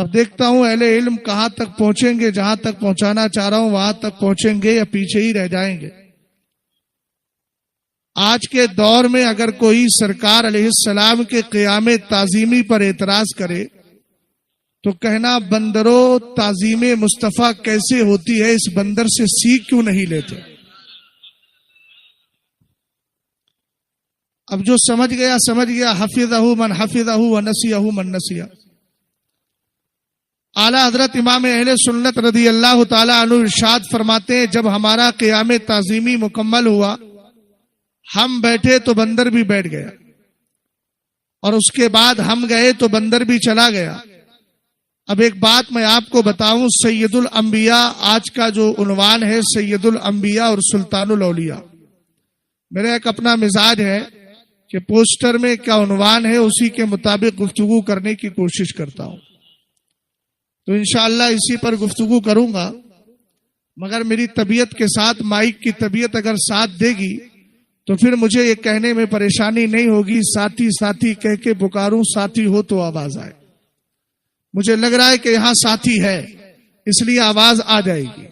اب دیکھتا ہوں اہل علم کہاں تک پہنچیں گے، جہاں تک پہنچانا چاہ رہا ہوں وہاں تک پہنچیں گے یا پیچھے ہی رہ جائیں گے۔ آج کے دور میں اگر کوئی سرکار علیہ السلام کے قیام تعظیمی پر اعتراض کرے تو کہنا بندروں تعظیم مصطفیٰ کیسے ہوتی ہے، اس بندر سے سیکھ کیوں نہیں لیتے؟ اب جو سمجھ گیا حفظہ من حفظہ ونسیہ من نسیہ۔ اعلیٰ حضرت امام اہل سنت رضی اللہ تعالی عنہ ارشاد فرماتے ہیں جب ہمارا قیام تعظیمی مکمل ہوا، ہم بیٹھے تو بندر بھی بیٹھ گیا، اور اس کے بعد ہم گئے تو بندر بھی چلا گیا۔ اب ایک بات میں آپ کو بتاؤں، سید الانبیاء آج کا جو عنوان ہے سید الانبیاء اور سلطان الاولیاء، میرا ایک اپنا مزاج ہے کہ پوسٹر میں کیا عنوان ہے اسی کے مطابق گفتگو کرنے کی کوشش کرتا ہوں، تو انشاءاللہ اسی پر گفتگو کروں گا، مگر میری طبیعت کے ساتھ مائک کی طبیعت اگر ساتھ دے گی تو پھر مجھے یہ کہنے میں پریشانی نہیں ہوگی ساتھی ساتھی کہہ کے پکاروں، ساتھی ہو تو آواز آئے۔ مجھے لگ رہا ہے کہ یہاں ساتھی ہے اس لیے آواز آ جائے گی۔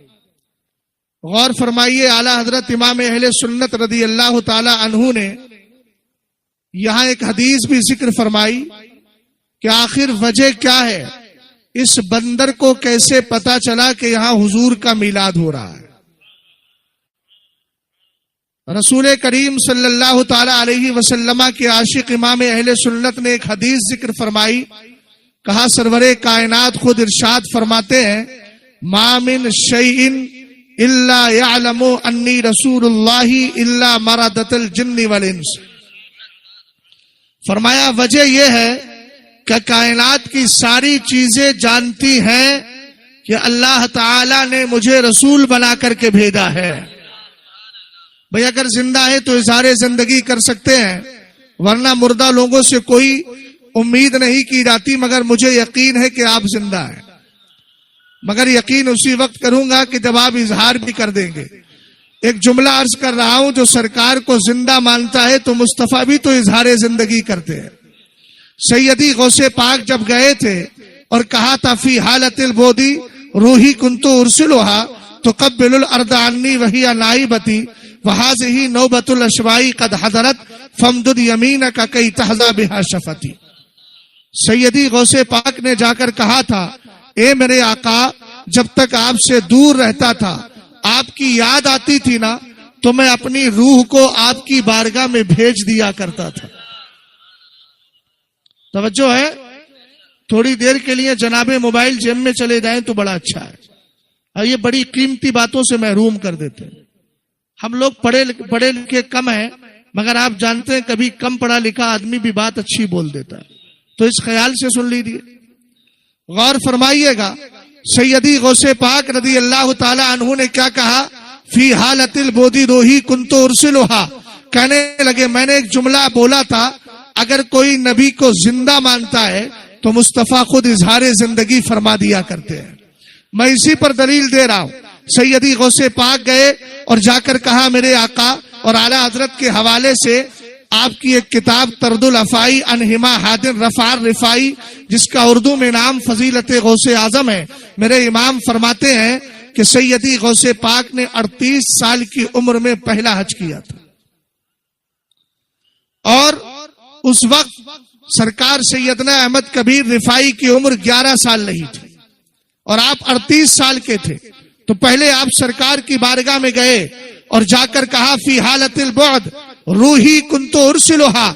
غور فرمائیے، اعلیٰ حضرت امام اہل سنت رضی اللہ تعالی عنہ نے یہاں ایک حدیث بھی ذکر فرمائی کہ آخر وجہ کیا ہے، اس بندر کو کیسے پتا چلا کہ یہاں حضور کا میلاد ہو رہا ہے۔ رسول کریم صلی اللہ تعالی علیہ وسلم کے عاشق امام اہل سنت نے ایک حدیث ذکر فرمائی، کہا سرور کائنات خود ارشاد فرماتے ہیں ما من شیء الا یعلم انی رسول اللہ الا مردۃ الجن والانس۔ فرمایا وجہ یہ ہے کہ کائنات کی ساری چیزیں جانتی ہیں کہ اللہ تعالی نے مجھے رسول بنا کر کے بھیجا ہے۔ بھئی اگر زندہ ہے تو اظہار زندگی کر سکتے ہیں، ورنہ مردہ لوگوں سے کوئی امید نہیں کی جاتی، مگر مجھے یقین ہے کہ آپ زندہ ہیں، مگر یقین اسی وقت کروں گا کہ جب آپ اظہار بھی کر دیں گے۔ ایک جملہ عرض کر رہا ہوں، جو سرکار کو زندہ مانتا ہے تو مصطفیٰ بھی تو اظہار زندگی کرتے ہیں۔ سیدی غوث پاک جب گئے تھے اور کہا تھا فی حالت البودی روحی کنتو ارسلوہا تقبل الارض عنی وہی نائبتی وہذہ نوبت الاشوائی قد حضرت فامدد یمینک کی تحظی بہا شفتی۔ سیدی غوث پاک نے جا کر کہا تھا اے میرے آقا، جب تک آپ سے دور رہتا تھا، آپ کی یاد آتی تھی نا، تو میں اپنی روح کو آپ کی بارگاہ میں بھیج دیا کرتا تھا۔ توجہ ہے، تھوڑی دیر کے لیے جناب موبائل جیب میں چلے جائیں تو بڑا اچھا ہے، اور یہ بڑی قیمتی باتوں سے محروم کر دیتے ہیں۔ ہم لوگ پڑھے لکھے کم ہیں، مگر آپ جانتے ہیں کبھی کم پڑھا لکھا آدمی بھی بات اچھی بول دیتا ہے، تو اس خیال سے سن لیجیے، غور فرمائیے گا۔ سیدی غوث پاک رضی اللہ تعالی عنہ نے کیا کہا؟ فی حالت البودی روحی کنتو ارسلوہا، کہنے لگے میں نے ایک جملہ بولا تھا، اگر کوئی نبی کو زندہ مانتا ہے تو مصطفیٰ خود اظہار زندگی فرما دیا کرتے ہیں۔ میں اسی پر دلیل دے رہا ہوں۔ سیدی غوث پاک گئے اور جا کر کہا میرے آقا، اور اعلیٰ حضرت کے حوالے سے آپ کی ایک کتاب طرد الافائی انہما حادن رفار رفائی، جس کا اردو میں نام فضیلت غوث اعظم ہے، میرے امام فرماتے ہیں کہ سیدی غوث پاک نے 38 سال کی عمر میں پہلا حج کیا تھا، اور اس وقت سرکار سیدنا احمد کبیر رفائی کی عمر 11 سال نہیں تھی، اور آپ 38 سال کے تھے۔ تو پہلے آپ سرکار کی بارگاہ میں گئے اور جا کر کہا فی حالت البعد روحی کنتو ارسلوہا،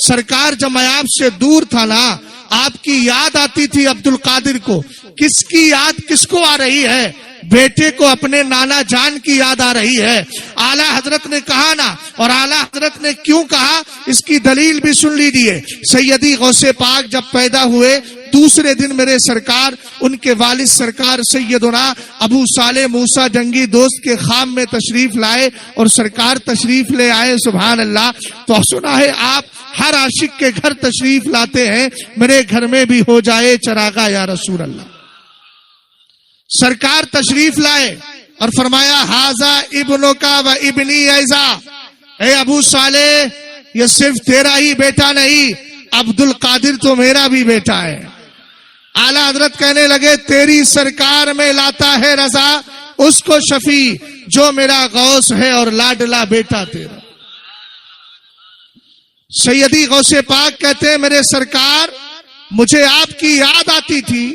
سرکار جب میں آپ سے دور تھا نا، آپ کی یاد آتی تھی عبد القادر کو۔ کس کی یاد کس کو آ رہی ہے؟ بیٹے کو اپنے نانا جان کی یاد آ رہی ہے۔ اعلیٰ حضرت نے کہا نا، اور اعلیٰ حضرت نے کیوں کہا اس کی دلیل بھی سن لیجیے۔ سیدی غوث پاک جب پیدا ہوئے، دوسرے دن میرے سرکار ان کے والد سرکار سیدنا ابو صالح موسیٰ جنگی دوست کے خام میں تشریف لائے، اور سرکار تشریف لے آئے۔ سبحان اللہ۔ تو سنا ہے آپ ہر عاشق کے گھر تشریف لاتے ہیں، میرے گھر میں بھی ہو جائے چراغا یا رسول اللہ۔ سرکار تشریف لائے اور فرمایا ہاذا ابنو کا و ابنی ایزا، اے ابو صالح یہ صرف تیرا ہی بیٹا نہیں، عبد القادر تو میرا بھی بیٹا ہے۔ اعلی حضرت کہنے لگے تیری سرکار میں لاتا ہے رضا اس کو شفیع جو میرا غوث ہے اور لاڈلا بیٹا تیرا. سیدی غوث پاک کہتے ہیں میرے سرکار مجھے آپ کی یاد آتی تھی،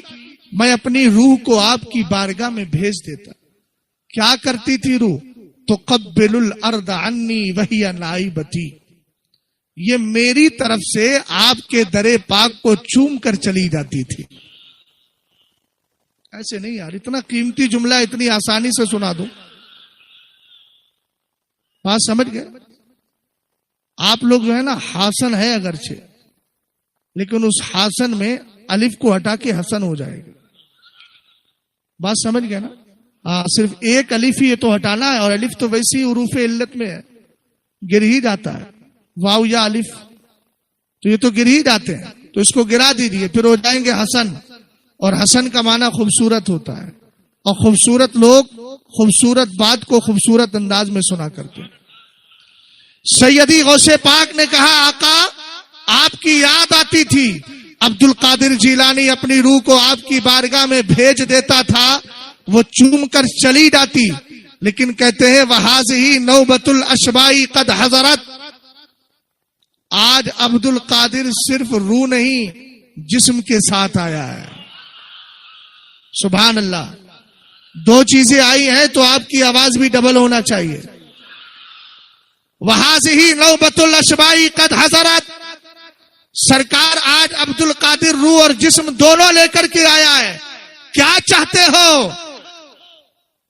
میں اپنی روح کو آپ کی بارگاہ میں بھیج دیتا. کیا کرتی تھی روح؟ تو قبل الارض عنی وہی نائبتی، یہ میری طرف سے آپ کے در پاک کو چوم کر چلی جاتی تھی. ایسے نہیں یار، اتنا قیمتی جملہ اتنی آسانی سے سنا دوں، بات سمجھ گئے؟ آپ لوگ جو ہے نا حسن ہے اگرچہ، لیکن اس حسن میں الف کو ہٹا کے حسن ہو جائے گا. بات سمجھ گئے نا؟ ہاں، صرف ایک الف ہی تو ہٹانا ہے، اور الف تو ویسی حروف علت میں ہے، گر ہی جاتا ہے. واو یا الف تو یہ تو گر ہی جاتے ہیں، تو اس کو گرا دیجیے، پھر ہو جائیں گے حسن. اور حسن کا معنی خوبصورت ہوتا ہے، اور خوبصورت لوگ خوبصورت بات کو خوبصورت انداز میں سنا کرتے ہیں. سیدی غوث پاک نے کہا آقا آپ کی یاد آتی تھی. عبد القادر جیلانی اپنی روح کو آپ کی بارگاہ میں بھیج دیتا تھا، وہ چوم کر چلی جاتی. لیکن کہتے ہیں وَهَذِهِ نَوْبَةُ الْأَشْبَاءِ قَدْ حَضَرَتْ، آج عبد القادر صرف روح نہیں جسم کے ساتھ آیا ہے. سبحان اللہ. دو چیزیں آئی ہیں تو آپ کی آواز بھی ڈبل ہونا چاہیے. وَهَذِهِ نَوْبَةُ الْأَشْبَاءِ قَدْ حَضَرَتْ، سرکار آج عبد القادر روح اور جسم دونوں لے کر کے آیا ہے. کیا چاہتے ہو؟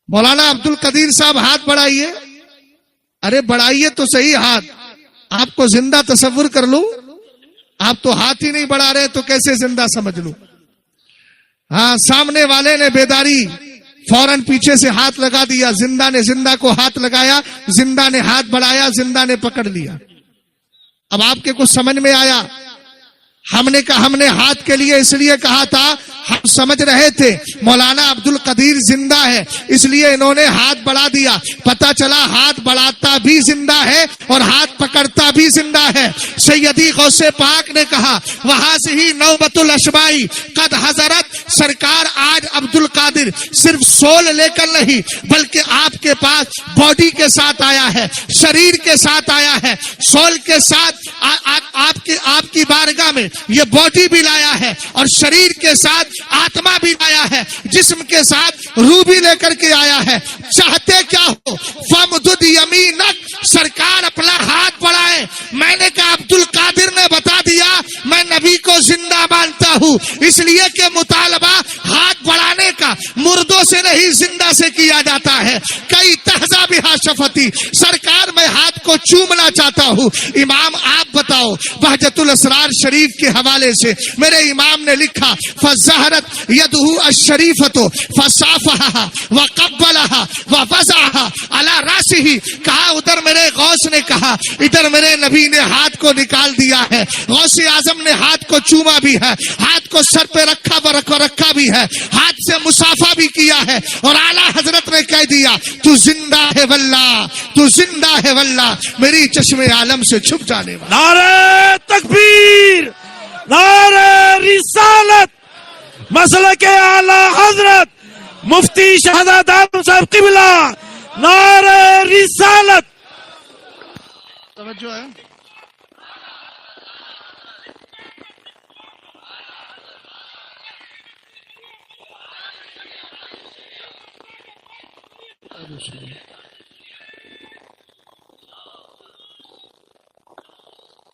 مولانا عبد القدیر صاحب ہاتھ بڑھائیے. ارے بڑھائیے تو صحیح ہاتھ. آپ کو زندہ تصور کر لوں؟ آپ تو ہاتھ ہی نہیں بڑھا رہے تو کیسے زندہ سمجھ لوں؟ ہاں، سامنے والے نے بیداری فوراً پیچھے سے ہاتھ لگا دیا. زندہ نے زندہ کو ہاتھ لگایا، زندہ نے ہاتھ بڑھایا، زندہ نے پکڑ لیا. اب آپ کے کچھ سمجھ میں آیا؟ ہم نے ہاتھ کے لیے اس لیے کہا تھا، ہم سمجھ رہے تھے مولانا عبد القدیر زندہ ہے اس لیے انہوں نے ہاتھ بڑھا دیا. پتا چلا ہاتھ بڑھاتا بھی زندہ ہے اور ہاتھ پکڑتا بھی زندہ ہے. سیدی غوث پاک نے کہا وَهَذِهِ نَوْبَةُ الْأَشْبَاءِ قَدْ حَضَرَتْ، سرکار آج عبد القادر صرف سول لے کر نہیں بلکہ آپ کے پاس باڈی کے ساتھ آیا ہے، شریر کے ساتھ آیا ہے. سول کے ساتھ آپ کی بارگاہ میں یہ باڈی بھی لایا ہے اور شریر کے ساتھ آتما بھی لایا ہے، جسم کے ساتھ روح بھی لے کر کے آیا ہے. چاہتے کیا ہو؟ فَمْدُدْ يَمِينَكَ، سرکار اپنا ہاتھ بڑھائے. میں نے کہا عبد القادر نے بتا دیا میں نبی کو زندہ مانتا ہوں، اس لیے کہ مطالبہ ہاتھ بڑھانے کا مردوں سے نہیں زندہ سے کیا جاتا ہے. کئی تہذا بہا شفتی، سرکار میں ہاتھ کو چومنا چاہتا ہوں. امام آپ بتاؤ. بہجت الاسرار شریف کے حوالے سے میرے امام نے لکھا فَزَهَرَتْ يَدُهُ الشَّرِيفَةُ فَصَافَحَهَا وَقَبَّلَهَا وَوَضَعَهَا عَلَى رَأْسِهِ. کہا ادھر میرے غوث نے کہا، ادھر میرے نبی نے ہاتھ کو نکال دیا ہے. غوث اعظم نے ہاتھ کو چوما بھی ہے، ہاتھ کو سر پہ رکھا بھی ہے، ہاتھ سے مصافحہ بھی کیا ہے. اور اعلیٰ حضرت نے کہہ دیا تو زندہ ہے واللہ، تو زندہ ہے واللہ، میری چشم عالم سے چھپ جانے والا. نعرہ تکبیر، نعرہ رسالت، مسلک اعلی حضرت مفتی شہزاد اعظم صاحب قبلہ، نعرہ رسالت. توجہ ہے.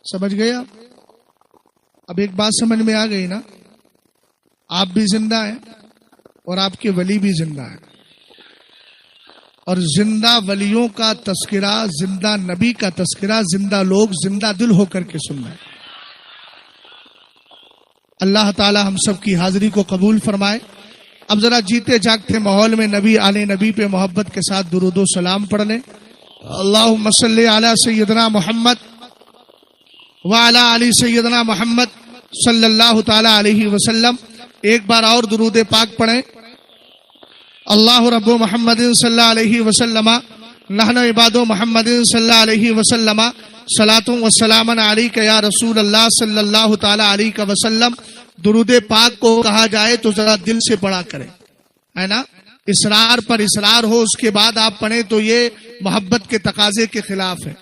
سمجھ گئے آپ؟ اب ایک بات سمجھ میں آ گئی نا، آپ بھی زندہ ہیں اور آپ کے ولی بھی زندہ ہیں، اور زندہ ولیوں کا تذکرہ، زندہ نبی کا تذکرہ زندہ لوگ زندہ دل ہو کر کے سننا ہے. اللہ تعالی ہم سب کی حاضری کو قبول فرمائے. اب ذرا جیتے جاگتے ماحول میں نبی آل نبی پہ محبت کے ساتھ درود و سلام پڑھ لیں. اللہم صلی علی سیدنا محمد وعلی علی سیدنا محمد صلی اللہ تعالی علیہ وسلم. ایک بار اور درود پاک پڑھیں. اللہ رب محمد صلی اللہ علیہ وسلم نحن عباد محمد صلی اللہ علیہ وسلم صلاۃ و سلام علیک یا رسول اللہ صلی اللہ تعالی علیہ وسلم درود پاک کو کہا جائے تو ذرا دل سے پڑھا کریں، ہے نا، اصرار پر اصرار ہو اس کے بعد آپ پڑھیں تو یہ محبت کے تقاضے کے خلاف ہے۔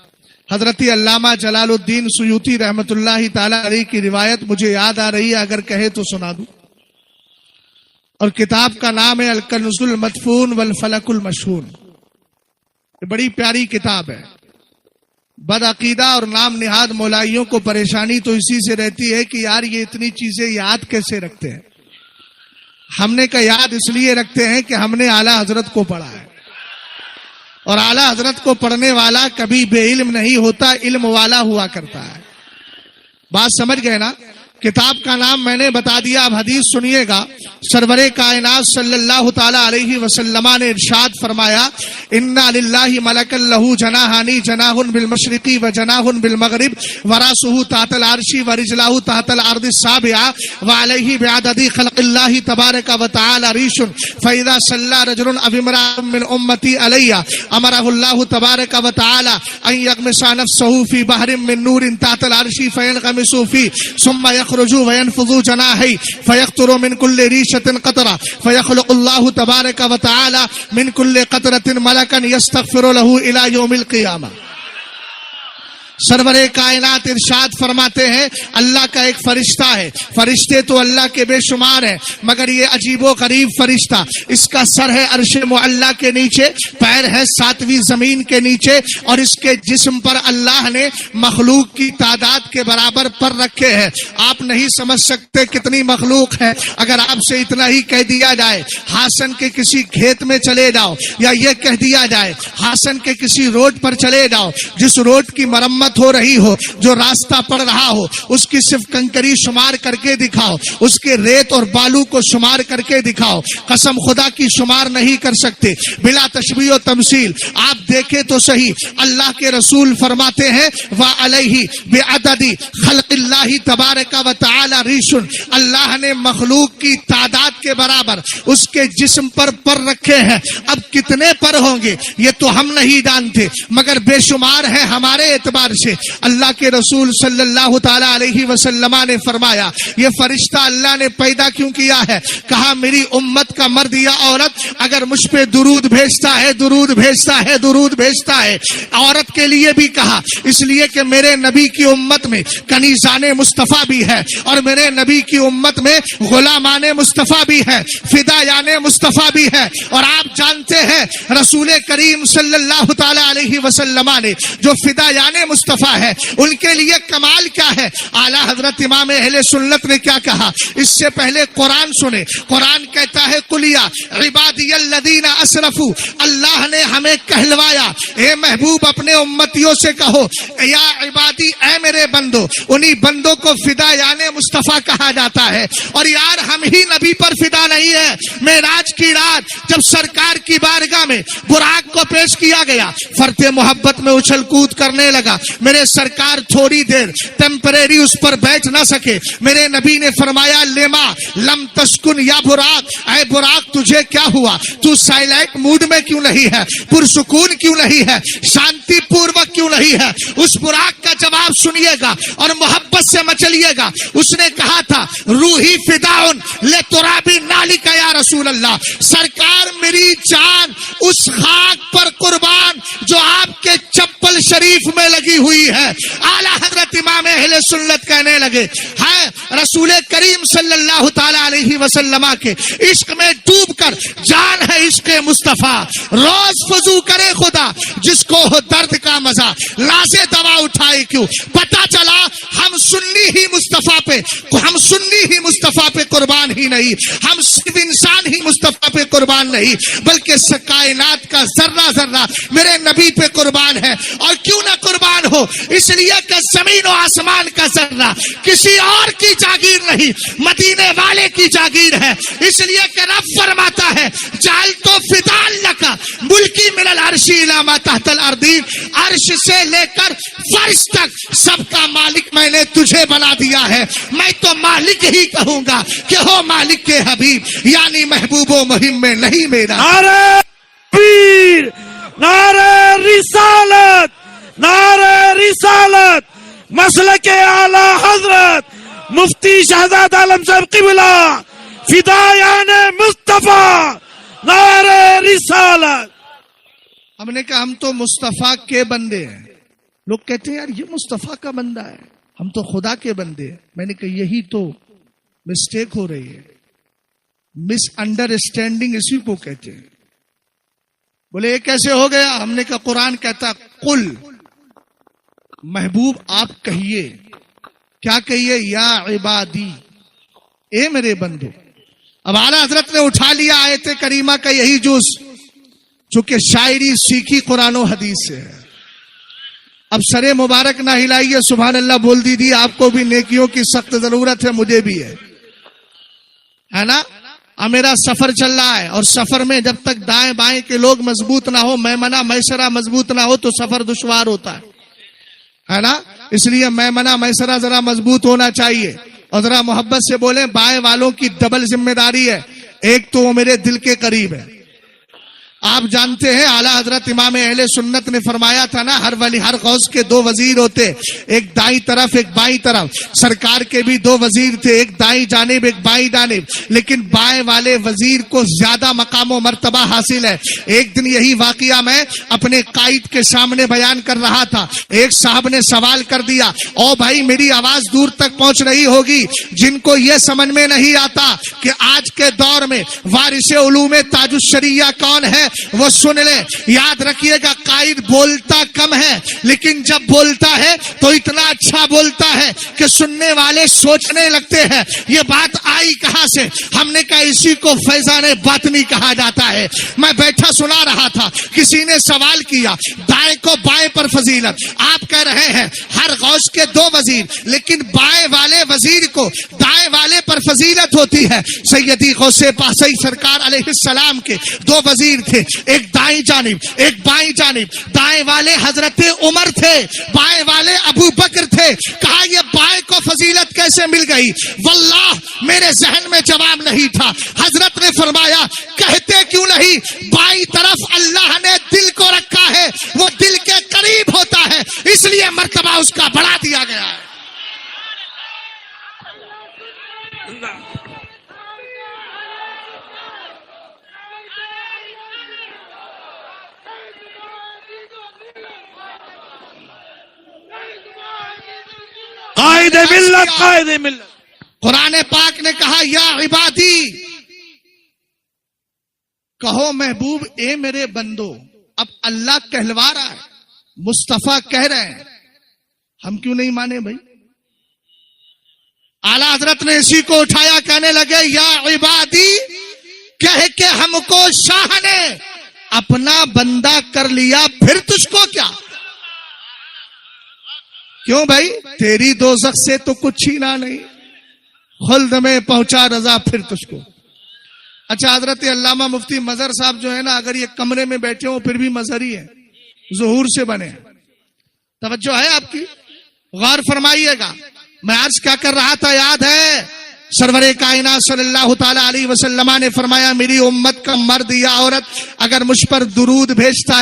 حضرت علامہ جلال الدین سیوطی رحمت اللہ تعالی علیہ کی روایت مجھے یاد آ رہی ہے، اگر کہے تو سنا دوں، اور کتاب کا نام ہے الکنز المدفون والفلک المشحون۔ یہ بڑی پیاری کتاب ہے۔ بدعقیدہ اور نام نہاد مولائیوں کو پریشانی تو اسی سے رہتی ہے کہ یار یہ اتنی چیزیں یاد کیسے رکھتے ہیں۔ ہم نے کہا یاد اس لیے رکھتے ہیں کہ ہم نے اعلیٰ حضرت کو پڑھا ہے، اور اعلیٰ حضرت کو پڑھنے والا کبھی بے علم نہیں ہوتا، علم والا ہوا کرتا ہے۔ بات سمجھ گئے نا؟ کتاب کا نام میں نے بتا دیا، اب حدیث سنیے گا۔ سرور کائنات صلی اللہ تعالی علیہ وسلم نے ارشاد فرمایا، انا للہ ملکا لہ جناحان، جناح بالمشرق و جناح بالمغرب، وراسہ تحت العرش ورجلہ تحت الارض السابعہ، وعلیہ بعدد خلق اللہ تبارک و تعالی ریش، فاذا صلی رجل او امرأة من امتی علی امرہ اللہ تبارک و تعالی ان یغمس نفسہ فی بحر من نور تحت العرش فینغمس فی ثم يخرجوا وينفضوا جناحي فيقطر من كل ريشة قطرة فيخلق الله تبارك وتعالى من كل قطرة ملكا يستغفر له إلى يوم القيامة۔ سرور کائنات ارشاد فرماتے ہیں اللہ کا ایک فرشتہ ہے، فرشتے تو اللہ کے بے شمار ہیں، مگر یہ عجیب و غریب فرشتہ، اس کا سر ہے عرش معلیٰ کے نیچے، پیر ہے ساتویں زمین کے نیچے، اور اس کے جسم پر اللہ نے مخلوق کی تعداد کے برابر پر رکھے ہیں۔ آپ نہیں سمجھ سکتے کتنی مخلوق ہے۔ اگر آپ سے اتنا ہی کہہ دیا جائے ہاسن کے کسی کھیت میں چلے جاؤ، یا یہ کہہ دیا جائے ہاسن کے کسی روڈ پر چلے جاؤ، جس روڈ کی مرمت ہو رہی ہو، جو راستہ پڑ رہا ہو، اس کی صرف کنکری شمار کر کے دکھاؤ، اس کے ریت اور بالو کو شمار کر کے دکھاؤ، قسم خدا کی شمار نہیں کر سکتے، بلا تشبیہ و تمثیل۔ آپ دیکھیں تو صحیح، اللہ کے رسول فرماتے ہیں وَعَلَيْهِ بِعَدَدِ خَلْقِ اللَّهِ تَبَارَكَ وَتَعَالَى رِيشٌ، اللہ نے مخلوق کی تعداد کے برابر اس کے جسم پر رکھے ہیں۔ اب کتنے پر ہوں گے یہ تو ہم نہیں جانتے، مگر بے شمار ہے ہمارے اعتبار سے۔ اللہ کے رسول صلی اللہ تعالی علیہ وسلم نے فرمایا یہ فرشتہ اللہ نے پیدا کیوں کیا ہے؟ کہا میری امت کا مرد یا عورت اگر مجھ پہ درود بھیجتا ہے، درود بھیجتا ہے، درود بھیجتا ہے۔ عورت کے لیے بھی کہا، اس لیے کہ میرے نبی کی امت میں کنیزان مصطفیٰ بھی ہے، اور میرے نبی کی امت میں غلامان مصطفیٰ بھی ہے، فدایان مصطفیٰ بھی ہے۔ اور آپ جانتے ہیں رسول کریم صلی اللہ تعالی علیہ وسلم نے جو فدایان مصطفیٰ ہے ان کے لیے کمال کیا ہے؟ اعلیٰ حضرت امام اہل سنت نے کیا کہا؟ اس سے پہلے قرآن سنے۔ قرآن کہتا ہے قل یا عبادی الذین اسرفوا، اللہ نے ہمیں کہلوایا اے محبوب اپنے امتیوں سے کہو یا عبادی، اے میرے بندو۔ انہی بندوں کو فدایان مصطفیٰ کہا جاتا ہے۔ اور یار ہم ہی نبی پر فدا نہیں ہے۔ معراج کی رات جب سرکار کی بارگاہ میں براق کو پیش کیا گیا، فرط محبت میں اچھل کود کرنے لگا، میرے سرکار تھوڑی دیر ٹیمپریری اس پر بیٹھ نہ سکے۔ میرے نبی نے فرمایا لما لم تسکن یا براق، اے براق تجھے کیا ہوا؟ تو سائلنٹ موڈ میں کیوں نہیں ہے؟ پرسکون کیوں نہیں ہے؟ شانتی پوروک کیوں نہیں ہے؟ اس براق کا جواب سنیے گا اور محبت سے مچلیے گا۔ اس نے کہا تھا روحی فداؤن لترابی نالک یا رسول اللہ، سرکار میری جان اس خاک پر قربان جو آپ کے چپل شریف میں لگی ہوئی ہے۔ اعلیٰ حضرت امام اہل سنت کہنے لگے ہے رسول کریم صلی اللہ تعالی علیہ وسلم کے عشق میں ڈوب کر جان ہے عشق مصطفیٰ، روز فضو کرے خدا جس کو ہو درد کا مزہ، لازے دوا اٹھائے کیوں؟ پتہ چلا ہم سنی ہی مصطفیٰ پہ قربان ہی نہیں، ہم صرف انسان ہی مصطفیٰ پہ قربان نہیں بلکہ کائنات کا ذرہ ذرہ میرے نبی پہ قربان ہے۔ اور کیوں نہ قربان ہو؟ اس لیے کہ زمین و آسمان کا ذرہ کسی اور کی جاگیر نہیں، مدینے والے کی جاگیر ہے۔ اس لیے کہ رب فرماتا ہے جعل تو فدان لکا ملکی من العرش الی ما تحت الارض، عرش سے لے کر فرش تک سب کا مالک میں نے تجھے بنا دیا ہے۔ میں تو مالک ہی کہوں گا کہ ہو مالک کے حبیب، یعنی محبوب و مہم میں نہیں میرا۔ نعرہ تکبیر، نعرہ رسالت، نعرہ رسالت، مسلک اعلی حضرت مفتی شہزاد عالم صاحب قبلہ فدایان مصطفیٰ نعرہ رسالت. ہم نے کہا ہم تو مصطفیٰ کے بندے ہیں. لوگ کہتے ہیں یار یہ مصطفیٰ کا بندہ ہے, ہم تو خدا کے بندے ہیں. میں نے کہا یہی تو مسٹیک ہو رہی ہے, مس انڈرسٹینڈنگ اسی کو کہتے ہیں. بولے یہ کیسے ہو گیا؟ ہم نے کہا قرآن کہتا قل, محبوب آپ کہیے. کیا کہیے؟ یا عبادی, اے میرے بندو. اب اعلیٰ حضرت نے اٹھا لیا آیت کریمہ کا یہی جز, چونکہ شاعری سیکھی قرآن و حدیث سے ہے. اب سرے مبارک نہ ہلائیے, سبحان اللہ بول دیجیے. آپ کو بھی نیکیوں کی سخت ضرورت ہے, مجھے بھی ہے نا. اب میرا سفر چل رہا ہے, اور سفر میں جب تک دائیں بائیں کے لوگ مضبوط نہ ہو, میمنہ میسرہ مضبوط نہ ہو, تو سفر دشوار ہوتا ہے نا. اس لیے میمنہ میسرہ ذرا مضبوط ہونا چاہیے. اور ذرا محبت سے بولیں, بائیں والوں کی ڈبل ذمہ داری ہے. ایک تو وہ میرے دل کے قریب ہے. آپ جانتے ہیں اعلیٰ حضرت امام اہل سنت نے فرمایا تھا نا, ہر ولی ہر غوث کے دو وزیر ہوتے, ایک دائیں طرف ایک بائیں طرف. سرکار کے بھی دو وزیر تھے, ایک دائیں جانب ایک بائیں جانب, لیکن بائیں والے وزیر کو زیادہ مقام و مرتبہ حاصل ہے. ایک دن یہی واقعہ میں اپنے قائد کے سامنے بیان کر رہا تھا. ایک صاحب نے سوال کر دیا, او بھائی میری آواز دور تک پہنچ رہی ہوگی, جن کو یہ سمجھ میں نہیں آتا کہ آج کے دور میں وارث علوم تاج الشریعہ کون ہے, وہ سن لے. یاد رکھیے گا, قائد بولتا کم ہے, لیکن جب بولتا ہے تو اتنا اچھا بولتا ہے کہ سننے والے سوچنے لگتے ہیں یہ بات آئی کہاں سے. ہم نے کہا اسی کو فیضان باطنی کہا جاتا ہے. میں بیٹھا سنا رہا تھا, کسی نے سوال کیا دائیں کو بائیں پر فضیلت. آپ کہہ رہے ہیں ہر غوث کے دو وزیر, لیکن بائیں والے وزیر کو دائیں والے پر فضیلت ہوتی ہے. سیدی غوث پاسئی سرکار علیہ السلام کے دو وزیر تھے, ایک دائیں جانب ایک بائیں جانب. دائیں والے حضرت عمر تھے, بائیں والے ابو بکر تھے. کہا یہ بائیں کو فضیلت کیسے مل گئی؟ واللہ میرے ذہن میں جواب نہیں تھا. حضرت نے فرمایا کہتے کیوں نہیں, بائیں طرف اللہ نے دل کو رکھا ہے, وہ دل کے قریب ہوتا ہے, اس لیے مرتبہ اس کا بڑھا دیا گیا ہے. قائد ملت, قائد ملت. قرآن پاک نے کہا یا عبادی, کہو محبوب اے میرے بندو. اب اللہ کہلوا رہا ہے, مصطفیٰ کہہ رہے ہیں, ہم کیوں نہیں مانے بھائی؟ اعلیٰ حضرت نے اسی کو اٹھایا, کہنے لگے یا عبادی, کہہ کے ہم کو شاہ نے اپنا بندہ کر لیا, پھر تجھ کو کیا؟ کیوں بھائی؟ تیری دوزخ سے تو کچھ چھینا نہیں, خلد میں پہنچا رضا پھر تجھ کو. اچھا حضرت علامہ مفتی مظہر صاحب جو ہے نا, اگر یہ کمرے میں بیٹھے ہوں پھر بھی مظہری ہیں, ظہور سے بنے ہیں. توجہ ہے آپ کی؟ غور فرمائیے گا. میں عرض کیا کر رہا تھا یاد ہے؟ سرور کائنات صلی اللہ تعالی علیہ وسلم نے فرمایا میری امت کا مرد یا عورت اگر مجھ پر درود بھیجتا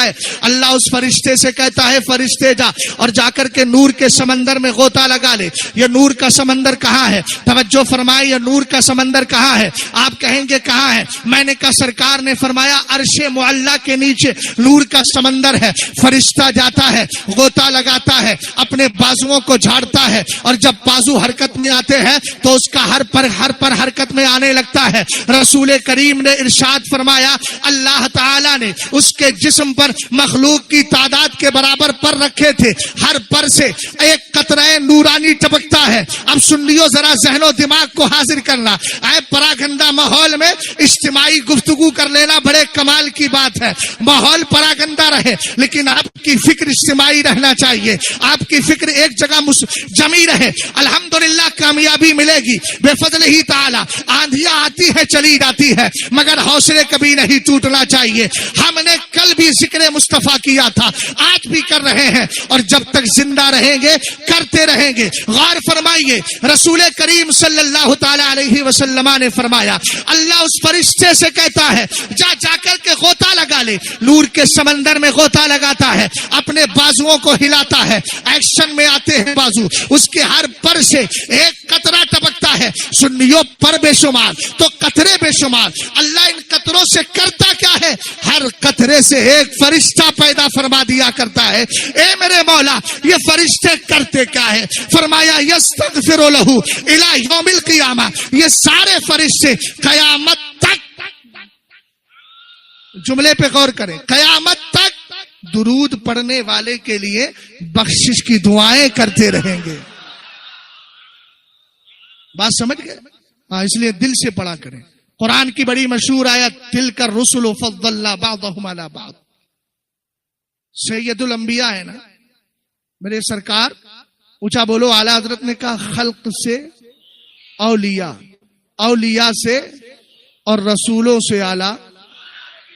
ہے اللہ اس فرشتے سے کہتا ہے فرشتے جا اور جا کر کے نور کے سمندر میں غوطہ لگا لے. یہ نور کا سمندر کہاں ہے؟ توجہ فرمائے, یہ نور کا سمندر کہاں ہے؟ آپ کہیں گے کہاں ہے؟ میں نے کہا سرکار نے فرمایا عرش معلی کے نیچے نور کا سمندر ہے. فرشتہ جاتا ہے, غوطہ لگاتا ہے, اپنے بازوؤں کو جھاڑتا ہے, اور جب بازو حرکت میں آتے ہیں تو اس کا ہر پر حرکت میں آنے لگتا ہے. رسول کریم نے ارشاد فرمایا اللہ تعالی نے اس کے جسم پر مخلوق کی تعداد کے برابر پر رکھے تھے, ہر پر سے ایک قطرہ نورانی ٹپکتا ہے. اب سن لیو ذرا, ذہن و دماغ کو حاضر کرنا. اے پراگندہ ماحول میں اجتماعی گفتگو کر لینا بڑے کمال کی بات ہے. ماحول پراگندہ رہے لیکن آپ کی فکر اجتماعی رہنا چاہیے, آپ کی فکر ایک جگہ جمی رہے. الحمدللہ کامیابی بھی ملے گی بے فضل ہی تعالی. آندھیاں آتی ہے چلی جاتی ہے مگر حوصلے کبھی نہیں ٹوٹنا چاہیے. ہم نے کل بھی ذکر مصطفیٰ کیا تھا, آج بھی کر رہے ہیں, اور جب تک زندہ رہیں گے کرتے رہیں گے. غور فرمائیے, رسول کریم صلی اللہ تعالی علیہ وسلم نے فرمایا, اللہ اس فرشتے سے کہتا ہے جا جا کر کے غوطہ لگا لے. نور کے سمندر میں غوطہ لگاتا ہے, اپنے بازوؤں کو ہلاتا ہے, ایکشن میں آتے ہیں بازو, اس کے ہر پر سے ایک قطرہ ٹپکتا ہے. سنیوں پر بے شمار تو قطرے بے شمار. اللہ ان قطروں سے کرتا کیا ہے؟ ہر قطرے سے ایک فرشتہ پیدا فرما دیا کرتا ہے. اے میرے مولا, یہ فرشتے کرتے کیا ہے؟ فرمایا یستغفر لہ الی یوم القیامہ. یہ سارے فرشتے قیامت تک, جملے پہ غور کریں, قیامت تک درود پڑھنے والے کے لیے بخشش کی دعائیں کرتے رہیں گے. بات سمجھ گئے؟ ہاں, اس لیے دل سے پڑھا کریں. قرآن کی بڑی مشہور آیت تلک الرسل فضلنا بعضهم علی بعض. سید الانبیاء ہے نا میرے سرکار, اونچا بولو. اعلیٰ حضرت نے کہا خلق سے اولیاء, اولیاء سے اور رسولوں سے اعلیٰ.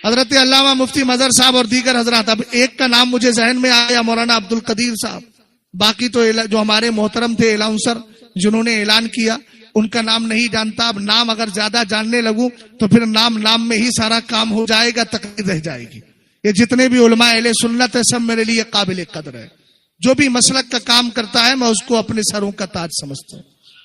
حضرت علامہ مفتی مظہر صاحب اور دیگر حضرات. اب ایک کا نام مجھے ذہن میں آیا, مولانا عبد القدیر صاحب. باقی تو جو ہمارے محترم تھے الاؤنسر جنہوں نے اعلان کیا, ان کا نام نہیں جانتا. اب نام اگر زیادہ جاننے لگوں تو پھر نام میں ہی سارا کام ہو جائے گا, تقریر رہ جائے گی. یہ جتنے بھی علماء اہل سنت ہے سب میرے لیے قابل قدر ہے. جو بھی مسلک کا کام کرتا ہے میں اس کو اپنے سروں کا تاج سمجھتا ہوں,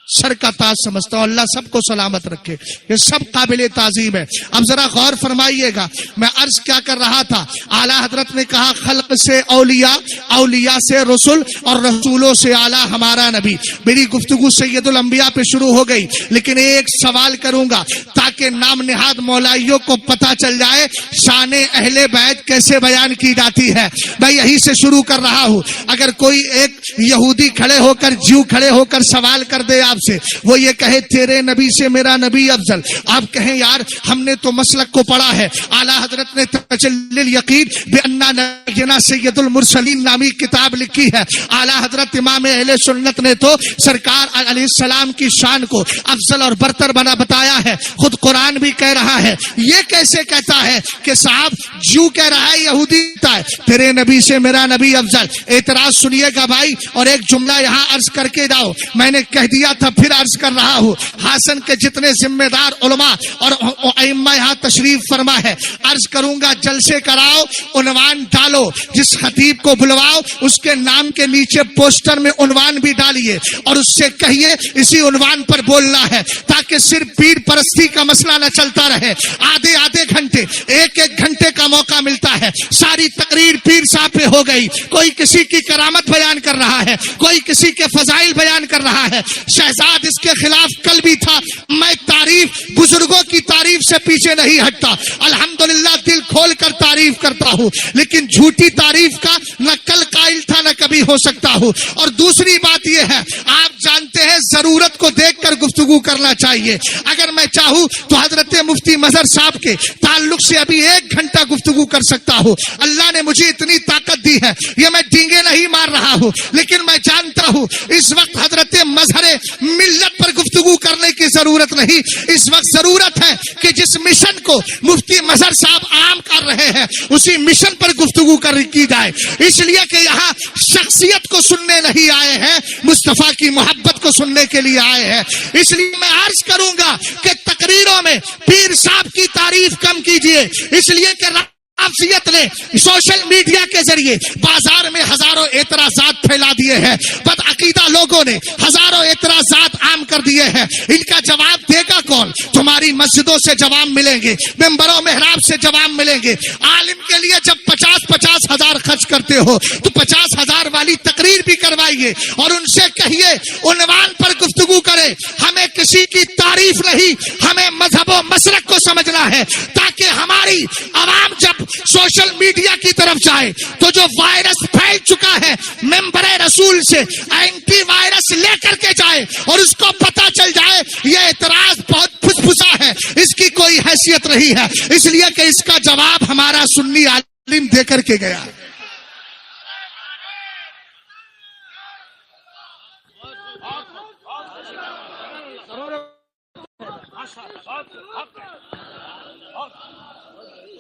سر کا تاج سمجھتا ہوں. اللہ سب کو سلامت رکھے, یہ سب قابل تعظیم ہے. اب ذرا غور فرمائیے گا, میں عرض کیا کر رہا تھا. اعلیٰ حضرت نے کہا خلق سے اولیاء, اولیاء سے رسول, اور رسولوں سے اعلیٰ ہمارا نبی. میری گفتگو سید الانبیاء پہ شروع ہو گئی, لیکن ایک سوال کروں گا تاکہ نام نہاد مولائیوں کو پتہ چل جائے شان اہل بیت کیسے بیان کی جاتی ہے. میں یہی سے شروع کر رہا ہوں. اگر کوئی ایک یہودی کھڑے ہو کر, جیو کھڑے ہو کر سوال کر دے آپ سے, وہ یہ کہے تیرے نبی سے میرا نبی افضل, آپ کہیں یار ہم نے تو مسلک کو پڑھا ہے. اعلیٰ حضرت نے تجلی الیقین بأننا نبینا سید المرسلین نامی کتاب لکھی ہے. اعلیٰ حضرت امام اہل سنت نے تو سرکار علیہ السلام کی شان کو افضل اور برتر بنا بتایا ہے. خود قرآن بھی کہہ رہا ہے. یہ کیسے کہتا ہے کہ صاحب جو کہہ رہا ہے یہودی کہتا ہے تیرے نبی سے میرا نبی افضل. اعتراض سنیے گا بھائی, اور ایک جملہ یہاں عرض کر کے جاؤ. میں نے کہہ دیا تھا پھر عرض کر رہا ہوں, حسن کے جتنے ذمہ دار علماء اور ائمہ یہاں تشریف فرما ہے, عرض کروں گا جلسے کراؤ, عنوان ڈالو, جس خطیب کو بلواؤ اس کے نام کے نیچے پوسٹر میں عنوان بھی ڈالیے, اور اس سے کہیے اسی عنوان پر بولنا ہے, تاکہ صرف پیر پرستی کا مسئلہ نہ چلتا رہے. آدھے آدھے گھنٹے, ایک ایک گھنٹے کا موقع ملتا ہے. ساری تقریر پیر صاحب پہ ہو گئی. کوئی کسی کی کرامت بیان کر رہا ہے, کوئی کسی کے فضائل بیان کر رہا ہے. شہزاد اس کے خلاف کل بھی تھا. میں تعریف, بزرگوں کی تعریف سے پیچھے نہیں ہٹتا, الحمدللہ دل کھول کر تعریف کرتا ہوں, لیکن جھوٹی تعریف کا نہ کل قائل تھا نہ کبھی ہو سکتا ہوں. اور دوسری بات یہ ہے, آپ جانتے ہیں ضرورت کو دیکھ کر گفتگو کرنا چاہیے. اگر میں چاہوں تو حضرت مفتی مظہر صاحب کے تعلق سے ابھی 1 گھنٹہ گفتگو کر سکتا ہوں. اللہ نے مجھے اتنی طاقت دی ہے, یہ میں ڈینگے نہیں مار رہا ہوں, لیکن میں جانتا ہوں اس وقت حضرت مظہر ملت پر گفتگو کرنے کی ضرورت نہیں. اس وقت ضرورت ہے کہ جس مشن کو مفتی مظہر صاحب عام کر رہے ہیں اسی مشن پر گفتگو کی جائے. اس لیے کہ یہاں شخصیت کو سننے نہیں آئے ہیں, مصطفیٰ کی محبت کو سننے کے لیے آئے ہیں. اس لیے میں عرض کروں گا کہ تقریروں میں پیر صاحب کی تعریف کم کیجیے, اس لیے کہ افضیت نے سوشل میڈیا کے ذریعے بازار میں ہزاروں اعتراضات پھیلا دیے ہیں. بدعقیدہ لوگوں نے ہزاروں اعتراضات عام کر دیے ہیں. ان کا جواب دے گا کون؟ تمہاری مسجدوں سے جواب ملیں گے, ممبروں محراب سے جواب ملیں گے. عالم کے لیے جب 50 ہزار خرچ کرتے ہو تو 50,000 والی تقریر بھی کروائیے, اور ان سے کہیے عنوان پر گفتگو کرے. ہمیں کسی کی تعریف نہیں, ہمیں مذہب و مسلک کو سمجھنا ہے, تاکہ ہماری عوام جب سوشل میڈیا کی طرف جائے تو جو وائرس پھیل چکا ہے ممبر رسول سے اینٹی وائرس لے کر کے جائے, اور اس کو پتا چل جائے یہ اعتراض بہت پھسپھسا ہے, اس کی کوئی حیثیت نہیں ہے. اس لیے کہ اس کا جواب ہمارا سنی عالم دے کر کے گیا.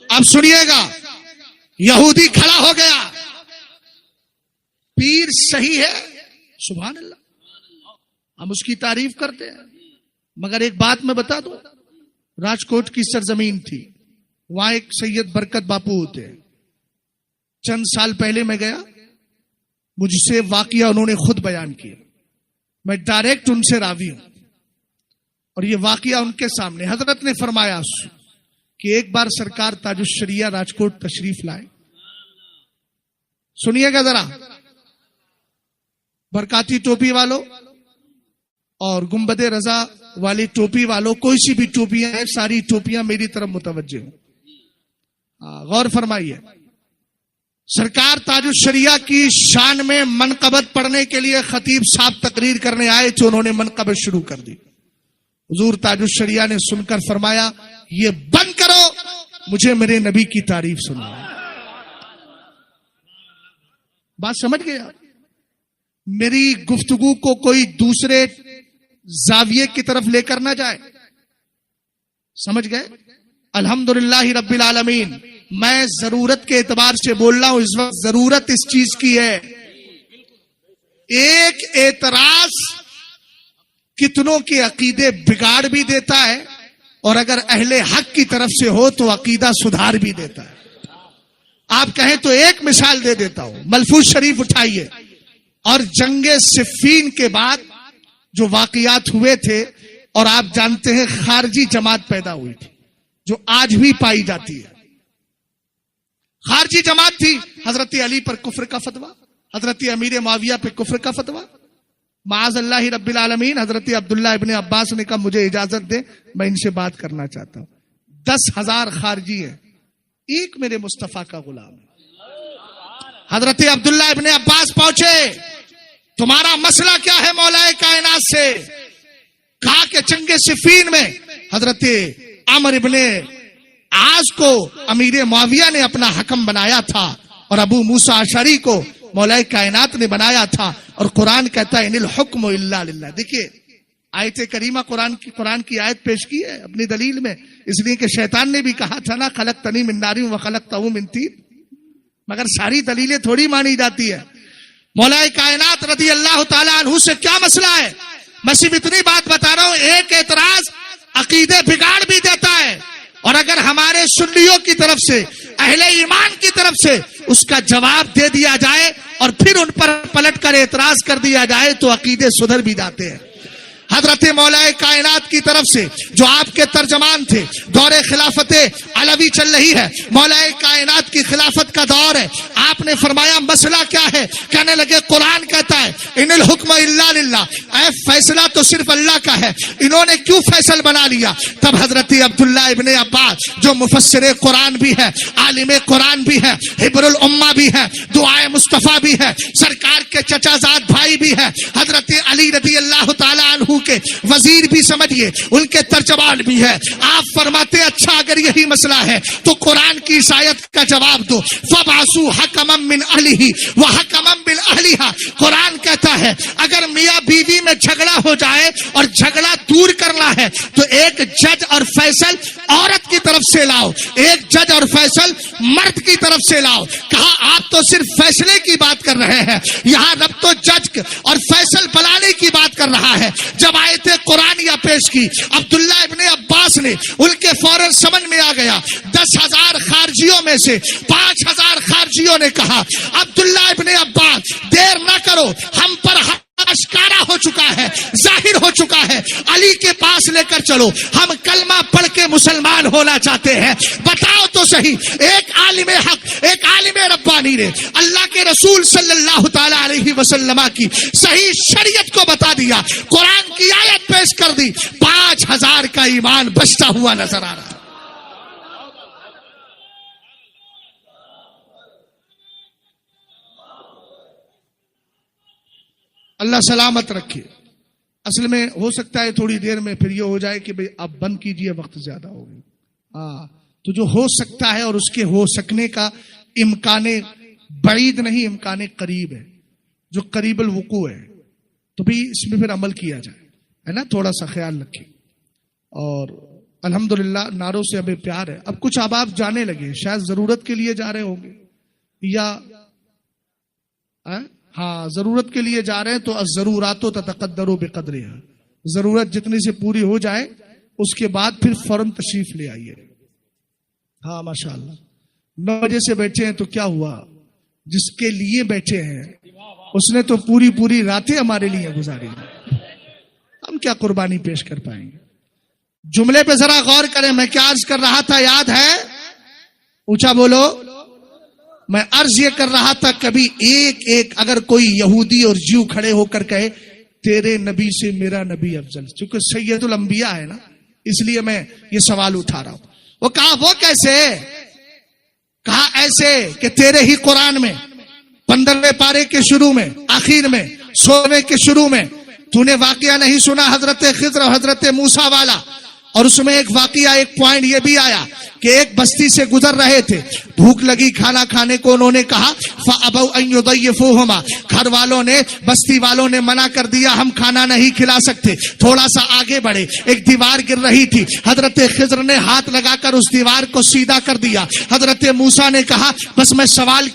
اب سنیے گا، یہودی کھڑا ہو گیا، پیر صحیح ہے، سبحان اللہ، ہم اس کی تعریف کرتے ہیں، مگر ایک بات میں بتا دوں، راجکوٹ کی سرزمین تھی، وہاں ایک سید برکت باپو ہوتے ہیں، چند سال پہلے میں گیا، مجھ سے واقعہ انہوں نے خود بیان کیا، میں ڈائریکٹ ان سے راوی ہوں، اور یہ واقعہ ان کے سامنے حضرت نے فرمایا کہ ایک بار سرکار تاج الشریعہ راجکوٹ تشریف لائے، سنیے گا ذرا، برکاتی ٹوپی والوں اور گنبد رضا والی ٹوپی والوں، کوئی سی بھی ٹوپیاں ہیں، ساری ٹوپیاں میری طرف متوجہ ہوں، غور فرمائیے، سرکار تاج الشریعہ کی شان میں منقبت پڑھنے کے لیے خطیب صاحب تقریر کرنے آئے تو انہوں نے منقبت شروع کر دی، حضور تاج الشریعہ نے سن کر فرمایا یہ بند کرو، مجھے میرے نبی کی تعریف سنو۔ بات سمجھ گئے آپ؟ میری گفتگو کو کوئی دوسرے زاویے کی طرف لے کر نہ جائے، سمجھ گئے؟ الحمدللہ رب العالمین، میں ضرورت کے اعتبار سے بول رہا ہوں، اس وقت ضرورت اس چیز کی ہے، ایک اعتراض کتنوں کے عقیدے بگاڑ بھی دیتا ہے، اور اگر اہل حق کی طرف سے ہو تو عقیدہ سدھار بھی دیتا ہے۔ آپ کہیں تو ایک مثال دے دیتا ہوں، ملفوظ شریف اٹھائیے، اور جنگ صفین کے بعد جو واقعات ہوئے تھے، اور آپ جانتے ہیں خارجی جماعت پیدا ہوئی تھی جو آج بھی پائی جاتی ہے، خارجی جماعت تھی، حضرت علی پر کفر کا فتویٰ، حضرت امیر معاویہ پر کفر کا فتویٰ، معاذ اللہ رب العالمین، حضرت عبداللہ ابن عباس نے کہا مجھے اجازت دے میں ان سے بات کرنا چاہتا ہوں، 10,000 خارجی ہیں، ایک میرے مصطفیٰ کا غلام ہے۔ حضرت عبداللہ ابن عباس پہنچے، تمہارا مسئلہ کیا ہے مولا کائنات سے؟ کہا کہ جنگ صفین میں حضرت عمر ابن عاص کو امیر معاویہ نے اپنا حکم بنایا تھا، اور ابو موسیٰ اشعری کو مولا کائنات نے بنایا تھا، اور قرآن کہتا ہے ان الحکم الا للہ۔ دیکھیے آیت کریمہ قرآن کی آیت پیش کی ہے اپنی دلیل میں، اس لیے کہ شیطان نے بھی کہا تھا نا خلقتنی من نار وخلقتہ من طین، مگر ساری دلیلیں تھوڑی مانی جاتی ہے۔ مولا کائنات رضی اللہ تعالی عنہ سے کیا مسئلہ ہے؟ میں صرف اتنی بات بتا رہا ہوں، ایک اعتراض عقیدے بگاڑ بھی دیتا ہے، اور اگر ہمارے سنیوں کی طرف سے، اہل ایمان کی طرف سے اس کا جواب دے دیا جائے اور پھر ان پر پلٹ کر اعتراض کر دیا جائے تو عقیدے سدھر بھی جاتے ہیں۔ حضرت مولا کائنات کی طرف سے جو آپ کے ترجمان تھے، دور خلافت علوی چل رہی ہے، مولا کائنات کی خلافت کا دور ہے، آپ نے فرمایا مسئلہ کیا ہے؟ کہنے لگے قرآن کہتا ہے ان الحکم الا للہ، اے فیصلہ تو صرف اللہ کا ہے، انہوں نے کیوں فیصل بنا لیا؟ تب حضرت عبداللہ ابن عباس جو مفسر قرآن بھی ہے، عالم قرآن بھی ہے، حبر الامہ بھی ہے، دعائے مصطفیٰ بھی ہے، سرکار کے چچا زاد بھائی بھی ہے، حضرت علی رضی اللہ تعالی عنہ کے وزیر بھی سمجھیے، ان کے ترجمان بھی ہے، آپ فرماتے اچھا اگر یہی مسئلہ ہے تو قرآن کی اس آیت کا جواب دو، فَبْعَثُوا حَكَمًا مِّنْ أَهْلِهِ وَحَكَمًا مِّنْ أَهْلِهَا۔ قرآن کہتا ہے اگر میاں بیوی میں جھگڑا ہو جائے اور جھگڑا دور کرنا ہے تو ایک جج اور فیصل عورت کی طرف سے لاؤ، ایک جج اور فیصل مرد کی طرف سے لاؤ۔ کہا آپ تو صرف فیصلے کی بات کر رہے ہیں، یہاں رب تو جج اور فیصل بلانے کی بات کر رہا ہے۔ جب آیت قرآنیہ پیش کی، عبداللہ ابن عباس نے، ان کے فوراً سمجھ میں آ گیا، 10,000 خارجیوں میں سے 5,000 خارجیوں نے کہا عبداللہ ابن عباس دیر نہ کرو، ہم پر اشکارا ہو چکا ہے، ظاہر ہو چکا ہے، علی کے پاس لے کر چلو، ہم کلمہ پڑھ کے مسلمان ہونا چاہتے ہیں، بتاؤ تو صحیح۔ ایک عالم حق، ایک عالم ربانی نے اللہ کے رسول صلی اللہ تعالی علیہ وسلم کی صحیح شریعت کو بتا دیا، قرآن کی آیت پیش کر دی، 5,000 کا ایمان بچتا ہوا نظر آ رہا۔ اللہ سلامت رکھے۔ اصل میں ہو سکتا ہے تھوڑی دیر میں پھر یہ ہو جائے کہ بھئی اب بند کیجئے، وقت زیادہ ہو گیا۔ تو جو ہو سکتا ہے اور اس کے ہو سکنے کا امکان بعید نہیں، امکان قریب ہے، جو قریب الوقوع ہے، تو بھی اس میں پھر عمل کیا جائے، ہے نا، تھوڑا سا خیال رکھیں۔ اور الحمدللہ نعروں سے ہمیں پیار ہے. اب کچھ آپ جانے لگے، شاید ضرورت کے لیے جا رہے ہوں گے یا ہاں ضرورت کے لیے جا رہے ہیں، تو الضرورات تتقدر بقدرها، ضرورت جتنی سے پوری ہو جائے اس کے بعد پھر فوراً تشریف لے آئیے. ہاں ماشاءاللہ 9 بجے سے بیٹھے ہیں تو کیا ہوا، جس کے لیے بیٹھے ہیں اس نے تو پوری راتیں ہمارے لیے گزاری، ہم کیا قربانی پیش کر پائیں گے. جملے پہ ذرا غور کریں. میں کیا عرض کر رہا تھا یاد ہے؟ اونچا بولو. میں عرض یہ کر رہا تھا کبھی ایک اگر کوئی یہودی اور جیو کھڑے ہو کر کہے تیرے نبی سے میرا نبی افضل، چونکہ سید الانبیاء ہے نا، اس لیے میں یہ سوال اٹھا رہا ہوں. وہ کہا وہ کیسے؟ کہا ایسے کہ تیرے ہی قرآن میں 15ویں پارے کے شروع میں آخر میں 16ویں کے شروع میں تو نے واقعہ نہیں سنا حضرت خضر اور حضرت موسیٰ والا؟ اور اس میں ایک واقعہ، ایک پوائنٹ یہ بھی آیا کہ ایک بستی سے گزر رہے تھے، بھوک لگی کھانا کھانے کو، انہوں نے کہا فَأَبَوْا أَن يُضَيِّفُوهُمَا، گھر والوں نے بستی والوں نے منع کر دیا، ہم کھانا نہیں کھلا سکتے. تھوڑا سا آگے بڑھے، ایک دیوار گر رہی تھی، حضرت خضر نے ہاتھ لگا کر اس دیوار کو سیدھا کر دیا. حضرت موسیٰ نے کہا بس میں سوال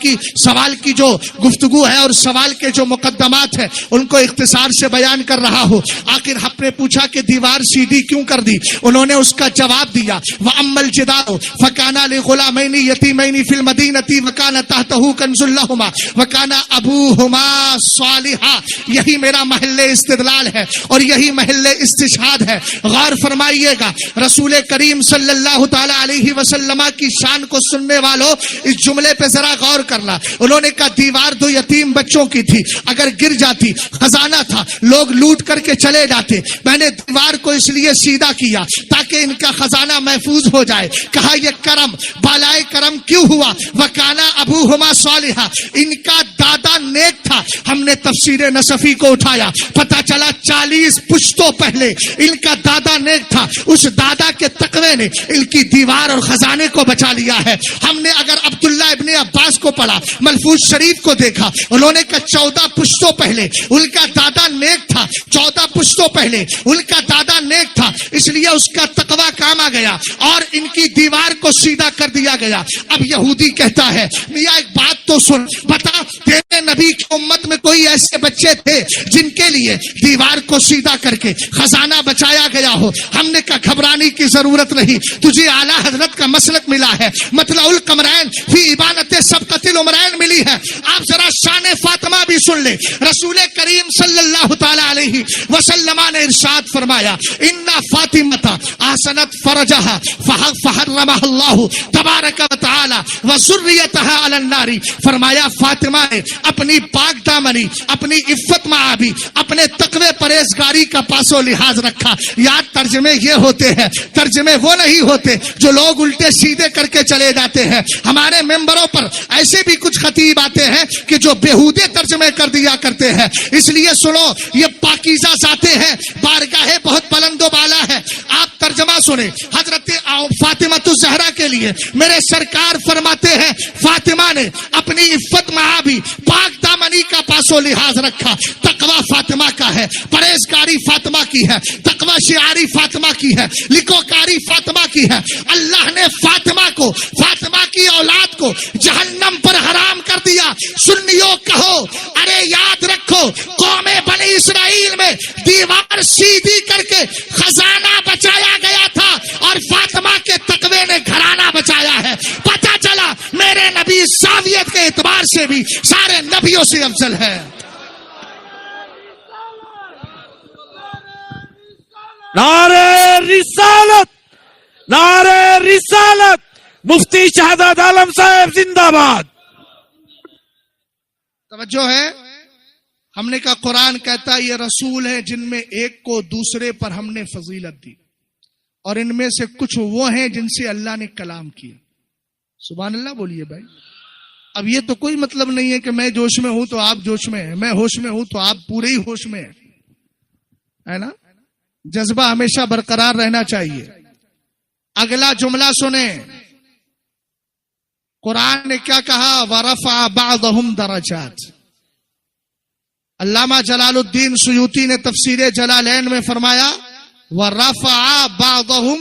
کی جو گفتگو ہے اور سوال کے جو مقدمات ہیں ان کو اختصار سے بیان کر رہا ہوں. آخر ہم نے پوچھا کہ دیوار سیدھی کیوں کر دی؟ انہوں نے اس کا جواب دیا وَأَمَّا الْجِدَارُ فَكَانَ لِغُلَامَيْنِ يَتِيمَيْنِ فِي الْمَدِينَةِ وَكَانَ تَحْتَهُ كَنْزٌ لَهُمَا وَكَانَ أَبُوهُمَا صَالِحًا. یہی میرا محل استدلال ہے اور یہی محل استشہاد ہے. غور فرمائیے گا، رسول کریم صلی اللہ تعالی علیہ وسلم کی شان کو سننے والوں اس جملے پہ ذرا غور کرنا. انہوں نے کہا دیوار 2 یتیم بچوں کی تھی، اگر گر جاتی خزانہ تھا، لوگ لوٹ کر کے چلے جاتے. میں نے دیوار کو اس لیے سیدھا کیا تاکہ ان کا خزانہ محفوظ ہو جائے. کہا یہ کرم بالائے کرم کیوں ہوا؟ وَكَانَ أَبُوهُمَا صَالِحًا، ان کا دادا نیک تھا. ہم نے تفسیر نصفی کو اٹھایا، پتہ چلا 40 پشتوں پہلے ان کا دادا نیک تھا. اس دادا کے تقوی نے ان کی دیوار اور خزانے کو بچا لیا ہے. ہم نے اگر عبداللہ ابن عباس کو پڑھا، ملفوظ شریف کو دیکھا، انہوں نے کہا 14 پشتوں پہلے ان کا دادا نیک تھا، 14 پشتوں پہلے ان کا دادا نیک تھا، اس لیے اس کا تقوی کام آ گیا اور ان کی دیوار کو سیدھا کر دیا گیا. اب یہودی کہتا ہے میاں ایک بات تو سن، بتا تیرے نبی کی امت میں کوئی ایسے بچے تھے جن کے لیے دیوار کو سیدھا کر کے خزانہ بچایا گیا ہو؟ ہم نے کہا گھبرانے کی ضرورت نہیں، تجھے اعلیٰ حضرت کا مسلک ملا ہے، مطلع القمرین فی ابانت سبقت العمرین ملی ہے. آپ ذرا شان فاطمہ بھی سن لے. رسول کریم صلی اللہ تعالی علیہ وسلم نے ارشاد فرمایا ان فاطمہ احسنت فرجها فحرمها اللہ تبارک و تعالی وذریتها علی النار. فرمایا فاطمہ نے اپنی پاک دامنی، اپنی عفت معابی، اپنے تقوی پرہیزگاری کا پاس و لحاظ رکھا. یاد ترجمے یہ ہوتے ہیں، ترجمے وہ نہیں ہوتے جو لوگ الٹے سیدھے کر کے چلے جاتے ہیں. ہمارے ممبروں پر ایسے بھی کچھ خطیب آتے ہیں کہ جو بیہودے ترجمے کر دیا کرتے ہیں. اس لیے سنو، یہ پاکیزہ ذاتیں ہیں، بارگاہ بہت بلند و بالا ہے. آپ ترجمہ سنیں. حضرت فاطمہ الزہرا کے لیے میرے سرکار فرماتے ہیں فاطمہ نے اپنی عفت معابی، پاک دامنی کا پاس و لحاظ رکھا. تقوی فاطمہ کا ہے، پرہیزگاری فاطمہ کی ہے، تقوی شعاری فاطمہ کی ہے، لکوکاری فاطمہ کی ہے. اللہ نے فاطمہ کو، فاطمہ کی اولاد کو جہنم پر حرام کر دیا. سنیوں کہو، ارے یاد رکھو قوم بنی اسرائیل میں دیوار سیدھی کر کے خزانہ بچایا گیا تھا اور فاطمہ کے تقوی نے گھرانہ بچایا ہے. پتہ چلا میرے نبی زاویت کے اعتبار سے بھی سارے نبیوں سے افضل ہے. نعرہ رسالت، نعرہ رسالت، مفتی شہزاد عالم صاحب زندہ باد. توجہ ہے. ہم نے کہا قرآن کہتا ہے یہ رسول ہیں جن میں ایک کو دوسرے پر ہم نے فضیلت دی، اور ان میں سے کچھ وہ ہیں جن سے اللہ نے کلام کیا. سبحان اللہ بولیے بھائی. اب یہ تو کوئی مطلب نہیں ہے کہ میں جوش میں ہوں تو آپ جوش میں ہیں، میں ہوش میں ہوں تو آپ پورے ہی ہوش میں ہیں، ہے نا. جذبہ ہمیشہ برقرار رہنا چاہیے. اگلا جملہ سنیں، قرآن نے کیا کہا؟ وَرَفَعَ بَعْضَهُمْ دَرَجَاتٍ. علامہ جلال الدین سیوطی نے تفسیر جلالین میں فرمایا وَرَفَعَ بَعْضَهُمْ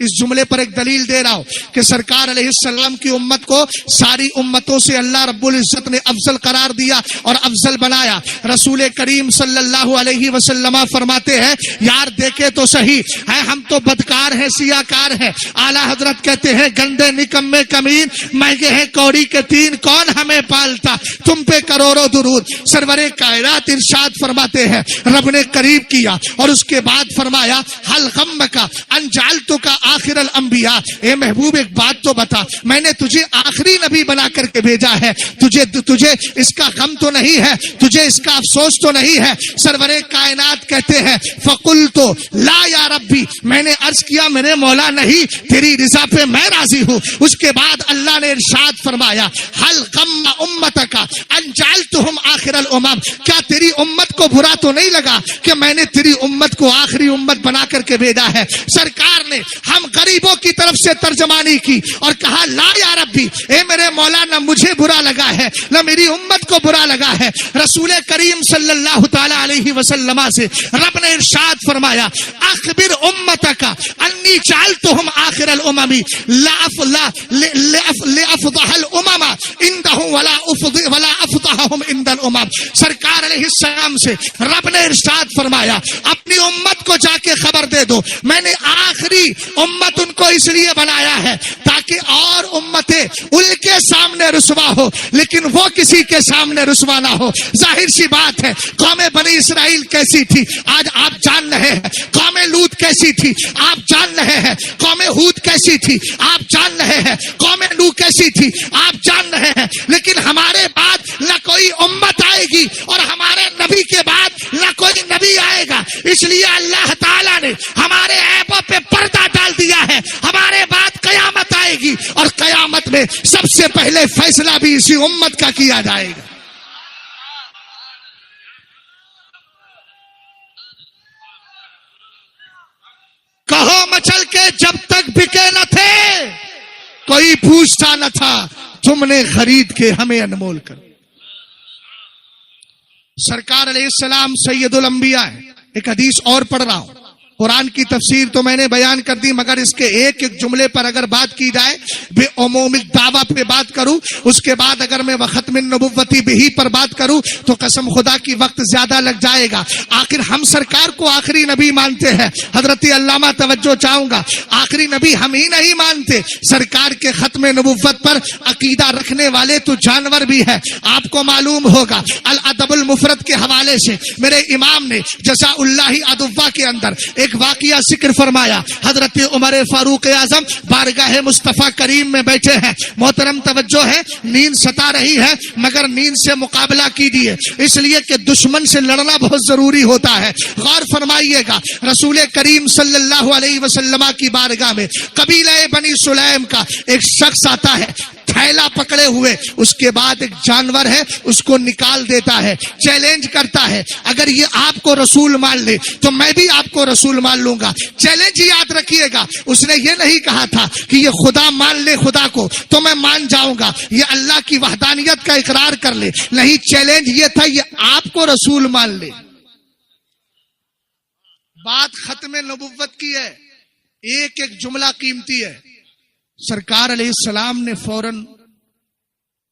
اس جملے پر ایک دلیل دے رہا ہوں کہ سرکار علیہ السلام کی امت کو ساری امتوں سے اللہ رب العزت نے افضل قرار دیا اور افضل بنایا. رسول کریم صلی اللہ علیہ وسلم فرماتے ہیں یار دیکھے تو صحیح ہے ہم تو بدکار ہیں سیاکار ہیں. اعلیٰ حضرت کہتے ہیں گندے نکمے کمین مہنگے ہیں کوڑی کے تین کون ہمیں پالتا تم پہ کروڑوں درود. سرور کائنات ارشاد فرماتے ہیں رب نے قریب کیا اور اس کے بعد فرمایا حل غم کا انجالتو کا آخر الانبیاء. اے محبوب ایک بات تو بتا میں نے تجھے آخری نبی بنا کر کے بھیجا ہے تجھے اس کا غم تو نہیں ہے تجھے اس کا افسوس تو نہیں ہے. سرور کائنات کہتے ہیں فقلتو لا یا ربی میں نے عرض کیا میرے مولا نہیں تیری رضا پہ میں راضی ہوں. اس کے بعد اللہ نے ارشاد فرمایا حل غم امتک انجالتہم آخر الامم. کیا تیری امت کو برا تو نہیں لگا کہ میں نے تیری امت کو آخری امت بنا کر کے بھیجا ہے. سرکار نے ہم غریبوں کی طرف سے ترجمانی کی اور کہا لا یا ربی اے میرے مولا نہ مجھے برا لگا ہے نہ میری امت کو برا لگا ہے. رسول کریم صلی اللہ تعالی علیہ وسلم سے رب نے ارشاد فرمایا اخبر امتک انی جعلتہم آخر الامم لافضح الامم عندہم ولا افضحہم عند الامم. سرکار علیہ السلام سے رب نے ارشاد فرمایا اپنی امت کو جا کے خبر دے دو میں نے آخری امت ان کو اس لیے بنایا ہے تاکہ اور امتیں ان کے سامنے رسوا ہو لیکن وہ کسی کے سامنے رسوا نہ ہو. ظاہر سی بات ہے قوم بنی اسرائیل کیسی تھی آج آپ جان رہے ہیں. قوم لوط کیسی تھی آپ جان رہے ہیں. قوم ہود کیسی تھی آپ جان رہے ہیں. قوم نوح کیسی تھی آپ جان رہے ہیں. لیکن ہمارے بعد نہ کوئی امت آئے گی اور ہمارے نبی کے بعد نہ کوئی نبی آئے گا. اس لیے اللہ تعالیٰ نے ہمارے عیبوں پہ پردہ ڈال دیا ہے. ہمارے بعد قیامت آئے گی اور قیامت میں سب سے پہلے فیصلہ بھی اسی امت کا کیا جائے گا. کہو مچل کے جب تک بکے نہ تھے کوئی پوچھتا نہ تھا تم نے خرید کے ہمیں انمول کر. سرکار علیہ السلام سید الانبیاء ہے. ایک حدیث اور پڑھ رہا ہوں. قرآن کی تفسیر تو میں نے بیان کر دی مگر اس کے ایک ایک جملے پر اگر بات کی جائے بے عموم دعویٰ پہ بات کروں اس کے بعد اگر میں وختم النبوتی بہی پر بات کروں تو قسم خدا کی وقت زیادہ لگ جائے گا. آخر ہم سرکار کو آخری نبی مانتے ہیں. حضرت علامہ توجہ چاہوں گا آخری نبی ہم ہی نہیں مانتے. سرکار کے ختم نبوت پر عقیدہ رکھنے والے تو جانور بھی ہے. آپ کو معلوم ہوگا الادب المفرد کے حوالے سے میرے امام نے جزا اللہ ادوا کے اندر ایک واقعہ ذکر فرمایا. حضرت عمر فاروق اعظم بارگاہ مصطفیٰ کریم میں بیٹھے ہیں. محترم توجہ ہے نیند ستا رہی ہے مگر نیند سے مقابلہ کیجیے اس لیے کہ دشمن سے لڑنا بہت ضروری ہوتا ہے. غور فرمائیے گا رسول کریم صلی اللہ علیہ وسلم کی بارگاہ میں قبیلہ بنی سلیم کا ایک شخص آتا ہے تھیلا پکڑے ہوئے. اس کے بعد ایک جانور ہے اس کو نکال دیتا ہے. چیلنج کرتا ہے اگر یہ آپ کو رسول مان لے تو میں بھی آپ کو رسول مان لوں گا. چیلنج یاد رکھیے گا اس نے یہ نہیں کہا تھا کہ یہ خدا مان لے خدا کو تو میں مان جاؤں گا یہ اللہ کی وحدانیت کا اقرار کر لے. نہیں چیلنج یہ تھا یہ آپ کو رسول مان لے. بات ختم نبوت کی ہے. ایک ایک جملہ قیمتی ہے. سرکار علیہ السلام نے فوراً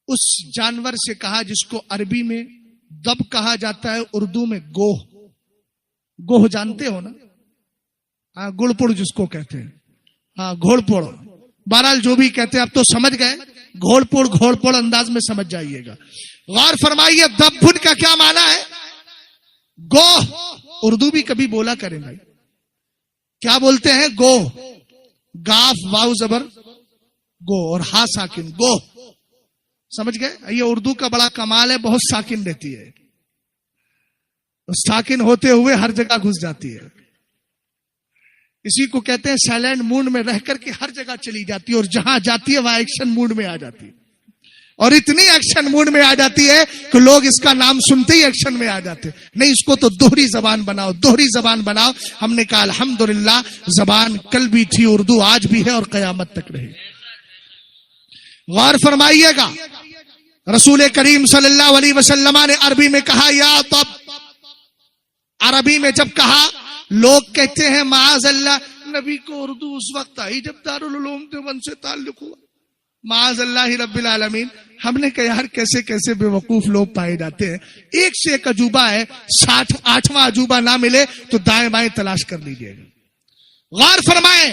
اس جانور سے کہا جس کو عربی میں دب کہا جاتا ہے اردو میں گوہ. گوہ جانتے ہو نا ہاں گڑ پڑ جس کو کہتے ہیں ہاں گھوڑ پڑ بہرحال جو بھی کہتے ہیں اب تو سمجھ گئے گھوڑ پڑ انداز میں سمجھ جائیے گا. غور فرمائیے دب کا کیا معنی ہے گوہ. اردو بھی کبھی بولا کریں بھائی کیا بولتے ہیں گوہ. گاف واو زبر گو اور ہا ساکن گو. سمجھ گئے یہ اردو کا بڑا کمال ہے بہت ساکن رہتی ہے. ساکن ہوتے ہوئے ہر جگہ گھس جاتی ہے. اسی کو کہتے ہیں سائلنٹ موڈ میں رہ کر کے ہر جگہ چلی جاتی ہے اور جہاں جاتی ہے وہاں ایکشن موڈ میں آ جاتی ہے. اور اتنی ایکشن موڈ میں آ جاتی ہے کہ لوگ اس کا نام سنتے ہی ایکشن میں آ جاتے. نہیں اس کو تو دوہری زبان بناؤ دوہری زبان بناؤ. ہم نے کہا الحمدللہ زبان کل بھی تھی اردو آج بھی ہے اور قیامت تک رہے. غور فرمائیے گا رسول کریم صلی اللہ علیہ وسلم نے عربی میں کہا یا طب. عربی میں جب کہا لوگ کہتے ہیں معاذ اللہ نبی کو اردو اس وقت آئی جب دارالعلوم دیوبند سے تعلق ہوا. معاذ اللہ رب العالمین. ہم نے کہا یار کیسے کیسے بے وقوف لوگ پائے جاتے ہیں. ایک سے ایک عجوبہ ہے, 8واں عجوبہ نہ ملے تو دائیں بائیں تلاش کر لیجیے گا. غور فرمائیں.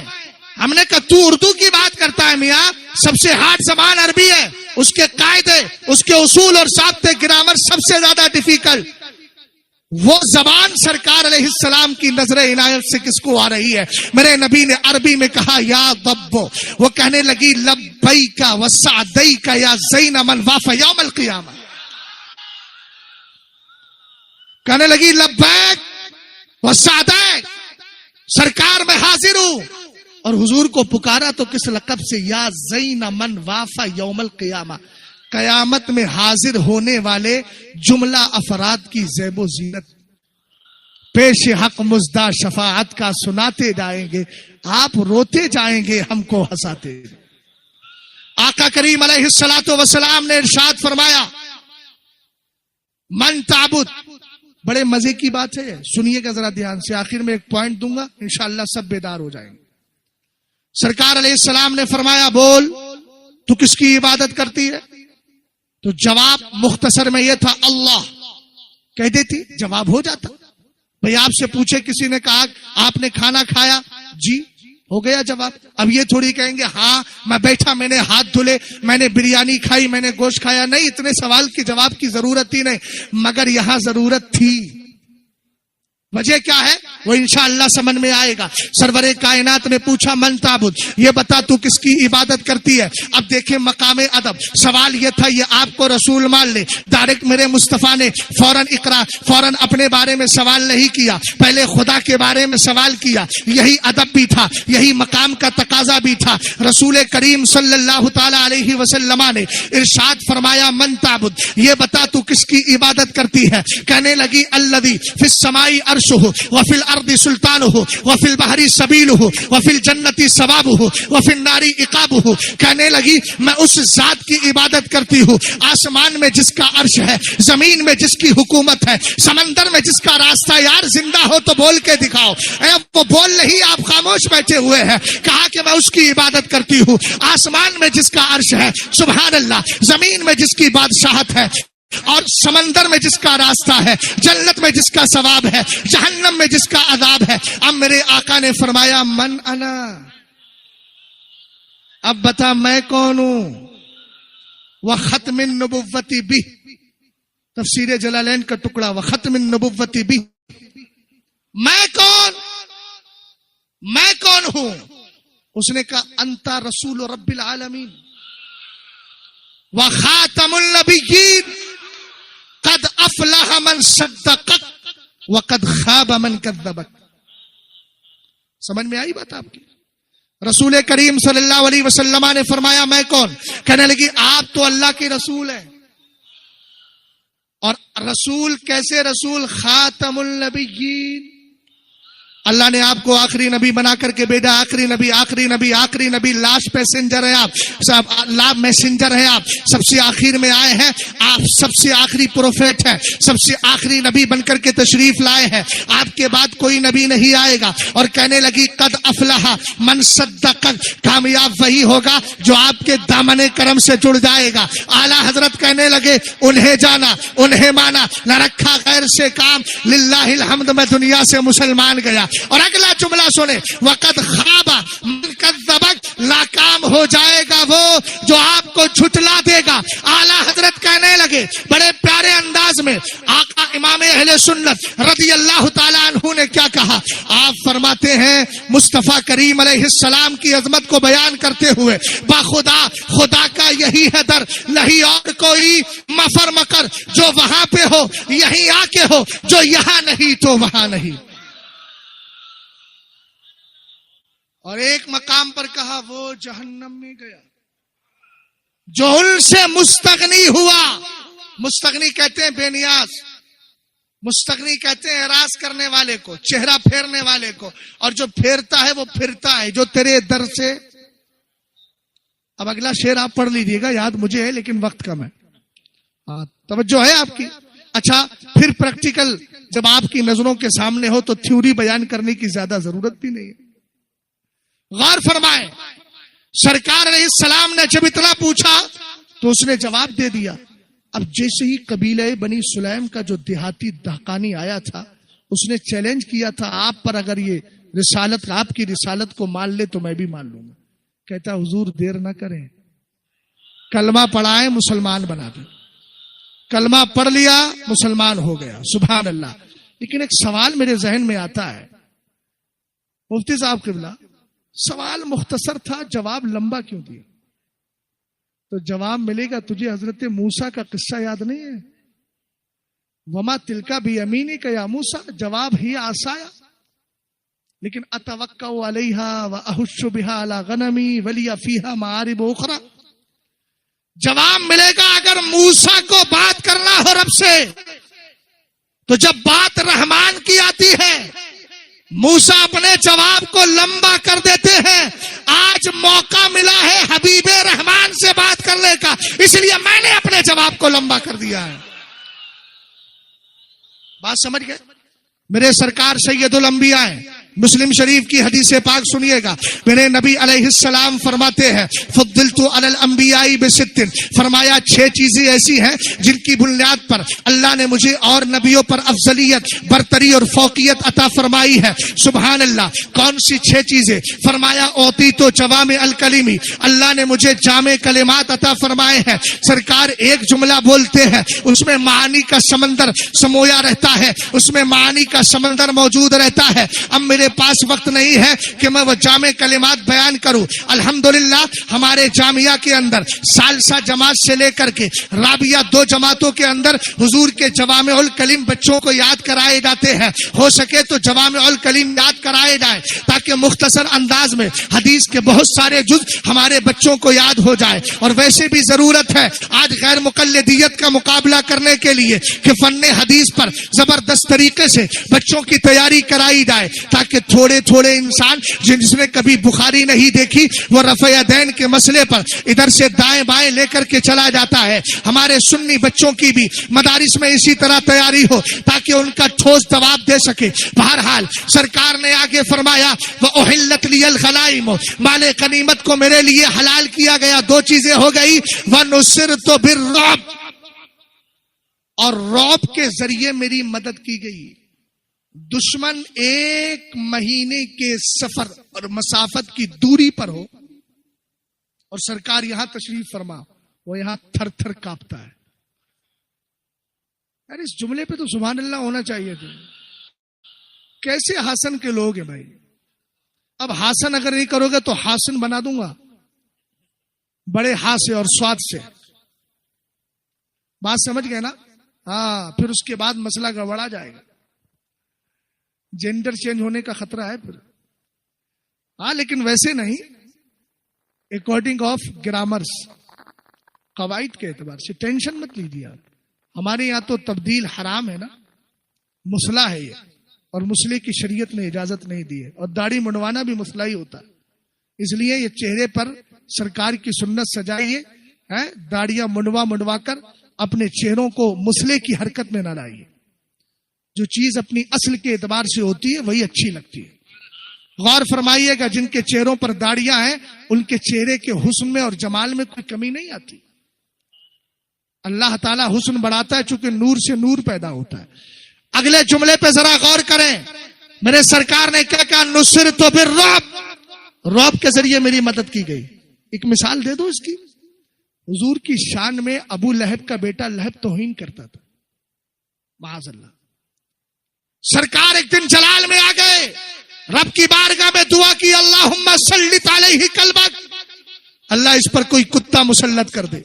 ہم نے کہا تو اردو کی بات کرتا ہے میاں, سب سے ہارڈ زبان عربی ہے, اس کے قاعدے, اس کے اصول اور ضابطے گرامر سب سے زیادہ ڈیفیکلٹ. وہ زبان سرکار علیہ السلام کی نظر عنایت سے کس کو آ رہی ہے؟ میرے نبی نے عربی میں کہا یا ضبو, وہ کہنے لگی لبیک وسعدیک یا زین من واف یوم القیامہ. کہنے لگی لبیک وسعدیک, سرکار میں حاضر ہوں. اور حضور کو پکارا تو کس لقب سے؟ یا زین من واف یوم القیامہ, قیامت میں حاضر ہونے والے جملہ افراد کی زیب و زینت. پیش حق مزدہ شفاعت کا سناتے جائیں گے, آپ روتے جائیں گے, ہم کو ہنساتے. آقا کریم علیہ الصلوۃ والسلام نے ارشاد فرمایا من تعبد. بڑے مزے کی بات ہے, سنیے گا ذرا دھیان سے, آخر میں ایک پوائنٹ دوں گا, انشاءاللہ سب بیدار ہو جائیں گے. سرکار علیہ السلام نے فرمایا بول تو کس کی عبادت کرتی ہے؟ تو جواب مختصر میں یہ تھا اللہ. کہہ دیتی جواب ہو جاتا. بھئی آپ سے پوچھے, کسی نے کہا آپ نے کھانا کھایا؟ جی, ہو گیا جواب. اب یہ تھوڑی کہیں گے ہاں میں بیٹھا, میں نے ہاتھ دھلے, میں نے بریانی کھائی, میں نے گوشت کھایا. نہیں, اتنے سوال کی جواب کی ضرورت ہی نہیں, مگر یہاں ضرورت تھی. وجہ کیا ہے وہ انشاءاللہ سمجھ میں آئے گا. سرور کائنات نے پوچھا من تعبد, یہ بتا تو کس کی عبادت کرتی ہے. اب دیکھیں مقام ادب, سوال یہ تھا یہ آپ کو رسول مان لے. ڈائریکٹ میرے مصطفیٰ نے فوراً اپنے بارے میں سوال نہیں کیا, پہلے خدا کے بارے میں سوال کیا. یہی ادب بھی تھا, یہی مقام کا تقاضا بھی تھا. رسول کریم صلی اللہ تعالی علیہ وسلم نے ارشاد فرمایا من تعبد, یہ بتا تو کس کی عبادت کرتی ہے. کہنے لگی الذی فی السماء عرشہ وفی الارض سلطانہ وفی البحر سبیلہ وفی الجنت ثوابہ وفی النار عقابہ. کہنے لگی میں اس ذات کی عبادت کرتی ہوں آسمان میں جس کا عرش ہے, زمین میں جس کی حکومت ہے, سمندر میں جس کا راستہ. یار زندہ ہو تو بول کے دکھاؤ. وہ بول نہیں, آپ خاموش بیٹھے ہوئے ہیں. کہا کہ میں اس کی عبادت کرتی ہوں آسمان میں جس کا عرش ہے, سبحان اللہ, زمین میں جس کی بادشاہت ہے, اور سمندر میں جس کا راستہ ہے, جنت میں جس کا ثواب ہے, جہنم میں جس کا عذاب ہے. اب میرے آقا نے فرمایا من انا, اب بتا میں کون ہوں. وختم النبوت بھی, تفسیر جلالین کا ٹکڑا, وختم النبوت بھی, میں کون ہوں. اس نے کہا انتا رسول رب العالمین وخاتم النبیین قد افلح من صدقک وقد خاب من کذبک. سمجھ میں آئی بات آپ کی؟ رسول کریم صلی اللہ علیہ وسلم نے فرمایا میں کون. کہنے لگی آپ تو اللہ کے رسول ہیں. اور رسول کیسے رسول؟ خاتم النبیین. اللہ نے آپ کو آخری نبی بنا کر کے بھیجا. آخری نبی, لاسٹ پیسنجر ہے آپ, سب میسنجر ہے آپ, سب سے آخر میں آئے ہیں آپ, سب سے آخری پروفیٹ ہے, سب سے آخری نبی بن کر کے تشریف لائے ہیں. آپ کے بعد کوئی نبی نہیں آئے گا. اور کہنے لگی قد افلح من صدق, کامیاب وہی ہوگا جو آپ کے دامن کرم سے جڑ جائے گا. اعلیٰ حضرت کہنے لگے انہیں جانا, انہیں مانا, نہ رکھا غیر سے کام, للہ الحمد میں دنیا سے مسلمان گیا. اور اگلا جملہ سنے, وقد خواب من کذبک, ناکام ہو جائے گا وہ جو آپ کو جھٹلا دے گا. اعلیٰ حضرت کہنے لگے بڑے پیارے انداز میں, آقا امام اہل سنت رضی اللہ تعالیٰ عنہ نے کیا کہا. آپ فرماتے ہیں مصطفیٰ کریم علیہ السلام کی عظمت کو بیان کرتے ہوئے, باخدا خدا کا یہی ہے در, نہیں اور کوئی مفر مکر, جو وہاں پہ ہو یہیں آ کے ہو, جو یہاں نہیں تو وہاں نہیں. اور ایک مقام پر کہا وہ جہنم میں گیا جو ان سے مستغنی ہوا. مستغنی کہتے ہیں بے نیاز, مستغنی کہتے ہیں اعراض کرنے والے کو, چہرہ پھیرنے والے کو, اور جو پھیرتا ہے وہ پھرتا ہے جو تیرے در سے. اب اگلا شعر آپ پڑھ لیجیے گا, یاد مجھے ہے لیکن وقت کم ہے. توجہ ہے آپ کی؟ اچھا, پھر پریکٹیکل جب آپ کی نظروں کے سامنے ہو تو تھیوری بیان کرنے کی زیادہ ضرورت بھی نہیں ہے. غور فرمائیں، سرکار علیہ السلام نے جب اتنا پوچھا تو اس نے جواب دے دیا. اب جیسے ہی قبیلہ بنی سلیم کا جو دیہاتی دہقانی آیا تھا، اس نے چیلنج کیا تھا آپ پر اگر یہ رسالت، آپ کی رسالت کو مان لے تو میں بھی مان لوں گا. کہتا حضور دیر نہ کریں، کلمہ پڑھائیں مسلمان بنا دیں. کلمہ پڑھ لیا مسلمان ہو گیا. سبحان اللہ. لیکن ایک سوال میرے ذہن میں آتا ہے مفتی صاحب قبلہ، سوال مختصر تھا، جواب لمبا کیوں دیا؟ تو جواب ملے گا تجھے حضرت موسیٰ کا قصہ یاد نہیں ہے؟ وما تلکا بیمینک یا موسیٰ، جواب ہی عصایا، لیکن اتوکا علیہا واحش بہا علی غنمی ولی فیہا معارب اخری. جواب ملے گا اگر موسیٰ کو بات کرنا ہو رب سے تو جب بات رحمان کی آتی ہے موسیٰ اپنے جواب کو لمبا کر دیتے ہیں. آج موقع ملا ہے حبیب رحمان سے بات کرنے کا، اس لیے میں نے اپنے جواب کو لمبا کر دیا ہے. بات سمجھ گئے؟ میرے سرکار سید الانبیاء ہیں. مسلم شریف کی حدیث پاک سنیے گا. میرے نبی علیہ السلام فرماتے ہیں فضلت علی الانبیاء بست، فرمایا 6 چیزیں ایسی ہیں جن کی بنیاد پر اللہ نے مجھے اور نبیوں پر افضلیت، برتری اور فوقیت عطا فرمائی ہے. سبحان اللہ. کون سی 6 چیزیں؟ فرمایا اوتیت جوامع الکلم، اللہ نے مجھے جامع کلمات عطا فرمائے ہیں. سرکار ایک جملہ بولتے ہیں اس میں معانی کا سمندر سمویا رہتا ہے، اس میں معانی کا سمندر موجود رہتا ہے. اب میرے پاس وقت نہیں ہے کہ میں وہ جامع کلمات بیان کروں. الحمدللہ ہمارے جامعہ کے اندر ثالثہ جماعت سے لے کر کے رابعہ 2 جماعتوں کے اندر حضور کے جوامع الکلم بچوں کو یاد کرائے جاتے ہیں. ہو سکے تو جوامع الکلم یاد کرائے جائیں تاکہ مختصر انداز میں حدیث کے بہت سارے جز ہمارے بچوں کو یاد ہو جائے. اور ویسے بھی ضرورت ہے آج غیر مقلدیت کا مقابلہ کرنے کے لیے کہ فن حدیث پر زبردست طریقے سے بچوں کی تیاری کرائی جائے تاکہ تھوڑے تھوڑے انسان جس نے کبھی بخاری نہیں دیکھی وہ رفع یدین کے مسئلے پر ادھر سے دائیں بائیں لے کر کے چلا جاتا ہے. ہمارے سنی بچوں کی بھی مدارس میں اسی طرح تیاری ہو تاکہ ان کا ٹھوس جواب دے سکے. بہرحال سرکار نے آگے فرمایا وَأُحِلَّتْ لِيَ الْغَنَائِمُ، مال غنیمت کو میرے لیے حلال کیا گیا. 2 چیزیں ہو گئی، وَنُصِرْتُ بِالرُّعْبِ، اور رعب کے ذریعے میری مدد کی گئی. دشمن 1 مہینے کے سفر اور مسافت کی دوری پر ہو اور سرکار یہاں تشریف فرما، وہ یہاں تھر تھر کانپتا ہے. یار اس جملے پہ تو سبحان اللہ ہونا چاہیے تھا. کیسے حسن کے لوگ ہیں بھائی. اب حسن اگر نہیں کرو گے تو حسن بنا دوں گا بڑے ہا سے اور سواد سے. بات سمجھ گئے نا؟ ہاں، پھر اس کے بعد مسئلہ گڑبڑا جائے گا، جینڈر چینج ہونے کا خطرہ ہے پھر. ہاں لیکن ویسے نہیں، اکارڈنگ آف گرامرز، قواعد کے اعتبار سے ٹینشن مت لیجیے آپ. ہمارے یہاں تو تبدیل حرام ہے نا، مسئلہ ہے یہ، اور مسئلے کی شریعت نے اجازت نہیں دی ہے. اور داڑھی منڈوانا بھی مسئلہ ہی ہوتا ہے. اس لیے یہ چہرے پر سرکار کی سنت سجائیے، داڑیاں منڈوا کر اپنے چہروں کو مسئلے کی حرکت میں نہ لائیے. جو چیز اپنی اصل کے اعتبار سے ہوتی ہے وہی اچھی لگتی ہے. غور فرمائیے گا جن کے چہروں پر داڑیاں ہیں ان کے چہرے کے حسن میں اور جمال میں کوئی کمی نہیں آتی. اللہ تعالیٰ حسن بڑھاتا ہے چونکہ نور سے نور پیدا ہوتا ہے. اگلے جملے پہ ذرا غور کریں. میرے سرکار نے کیا کہا؟ نصرت بالرعب، رعب کے ذریعے میری مدد کی گئی. ایک مثال دے دو اس کی. حضور کی شان میں ابو لہب کا بیٹا لہب توہین کرتا تھا، معاذ اللہ. سرکار ایک دن جلال میں آ گئے، رب کی بارگاہ میں دعا کی اللہم سلط علیہ کلبک، اللہ اس پر کوئی کتا مسلط کر دے.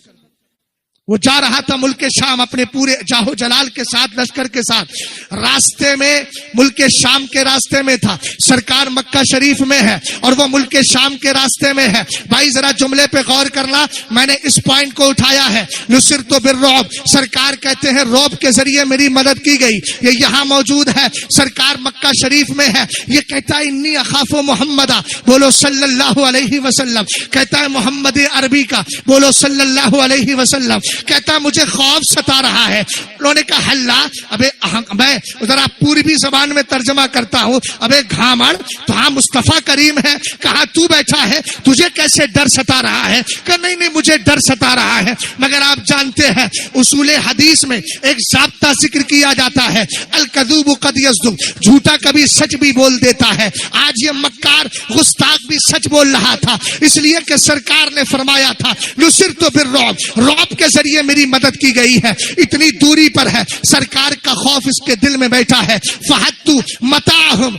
وہ جا رہا تھا ملک شام اپنے پورے جاہو جلال کے ساتھ، لشکر کے ساتھ. راستے میں ملک شام کے راستے میں تھا. سرکار مکہ شریف میں ہے اور وہ ملک شام کے راستے میں ہے. بھائی ذرا جملے پہ غور کرنا، میں نے اس پوائنٹ کو اٹھایا ہے. نصرت بالرعب، سرکار کہتے ہیں رعب کے ذریعے میری مدد کی گئی. یہ یہاں موجود ہے. سرکار مکہ شریف میں ہے. یہ کہتا ہے انی اخاف محمدہ، بولو صلی اللہ علیہ وسلم. کہتا ہے محمد عربی کا، بولو صلی اللہ علیہ وسلم. کہتا مجھے خوف ستا رہا ہے. انہوں نے کہا اللہ ابے میں ذرا پوری زبان میں ترجمہ کرتا ہوں. ابے گھامڑ تو ہاں مصطفیٰ کریم ہے, کہاں تو بیٹھا ہے, تجھے کیسے ڈر ستا رہا ہے؟ کہ نہیں مجھے ڈر ستا رہا ہے. مگر آپ جانتے ہیں اصول حدیث میں ایک ضابطہ ذکر کیا جاتا ہے, الکذوب قد یصدق, جھوٹا کبھی سچ بھی بول دیتا ہے. آج یہ مکار گستاخ بھی سچ بول رہا تھا, اس لیے کہ سرکار نے فرمایا تھا نصرت بالرعب, رعب کے ذریعے میری مدد کی گئی ہے. اتنی دوری پر ہے, سرکار کا خوف اس کے دل میں بیٹھا ہے. فحتو متاعہم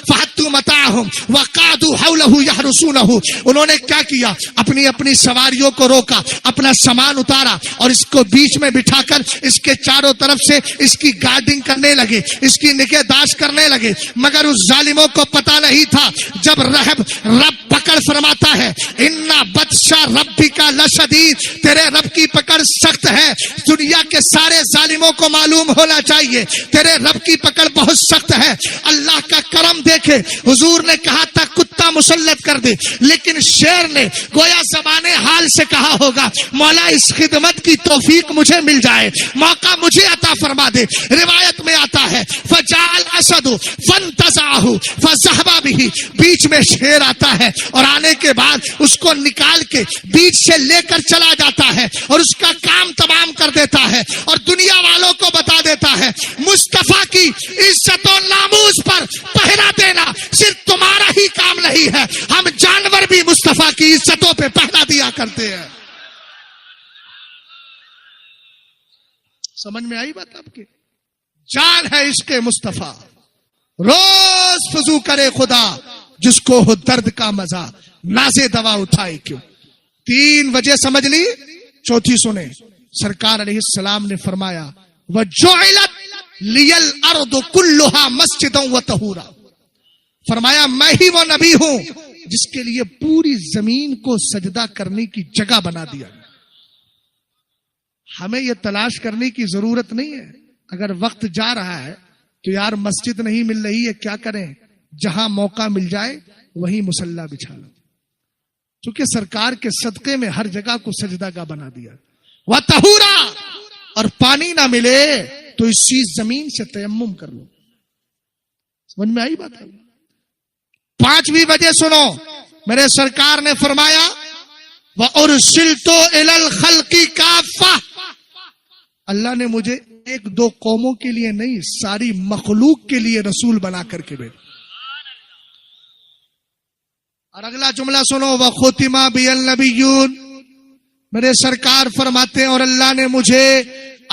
فحتو متاعہم وقعدوا حولہ یحرسونہ. انہوں نے کیا کیا, اپنی سواریوں کو روکا, اپنا سامان اتارا اور اس کو بیچ میں بٹھا کر اس کے چاروں طرف سے اس کی گارڈنگ کرنے لگے, اس کی نگہداشت کرنے لگے. مگر اس ظالموں کو پتا نہیں تھا جب رب پکڑ فرماتا ہے انا بطشا ربک لشدید, تیرے رب کی پکڑ سخت ہے. دنیا کے سارے ظالموں کو معلوم ہونا چاہیے تیرے رب کی پکڑ بہت سخت ہے. اللہ کا کرم دیکھے, حضور نے کہا تھا کتا مسلط کر دے, لیکن شیر نے گویا زبان حال سے کہا ہوگا مولا اس خدمت کی توفیق مجھے مل جائے, موقع مجھے عطا فرما دے. روایت میں آتا ہے فجاء الاسد فانتزعه فذهب به, بیچ میں شیر آتا ہے اور آنے کے بعد اس کو نکال کے بیچ سے لے کر چلا جاتا ہے اور اس کا کام تمام کر دیتا ہے اور دنیا والوں کو بتا دیتا ہے مصطفیٰ کی عزت و ناموس پر پہرا دینا صرف تمہارا ہی کام نہیں ہے, ہم جانور بھی مصطفیٰ کی عزتوں پہ پہرا دیا کرتے ہیں. سمجھ میں آئی بات آپ کی؟ جان ہے عشق مصطفیٰ, روز فضو کرے خدا جس کو ہو درد کا مزہ, نازے دوا اٹھائے کیوں. 3 وجہ سمجھ لی, چوتھی سنیں. سرکار علیہ السلام نے فرمایا وَجُعِلَتْ لِيَ الْأَرْضُ كُلُّهَا مَسْجِدًا وَطَهُورًا, فرمایا میں ہی وہ نبی ہوں جس کے لیے پوری زمین کو سجدہ کرنے کی جگہ بنا دیا. ہمیں یہ تلاش کرنے کی ضرورت نہیں ہے. اگر وقت جا رہا ہے تو یار مسجد نہیں مل رہی ہے, کیا کریں, جہاں موقع مل جائے وہیں مصلی بچھا لو. چونکہ سرکار کے صدقے میں ہر جگہ کو سجدہ کا بنا دیا. وَطَہُورًا, اور پانی نہ ملے تو اسی زمین سے تیمم کر لو. سمجھ میں آئی بات ہے؟ 5ویں وجہ سنو, میرے سرکار نے فرمایا وَأُرْسِلْتُ إِلَى الْخَلْقِ كَافَّةً, اللہ نے مجھے 1-2 قوموں کے لیے نہیں ساری مخلوق کے لیے رسول بنا کر کے بھیجا. اور اگلا جملہ سنو وَخُتِمَ بِيَ النَّبِيُّونَ, میرے سرکار فرماتے ہیں اور اللہ نے مجھے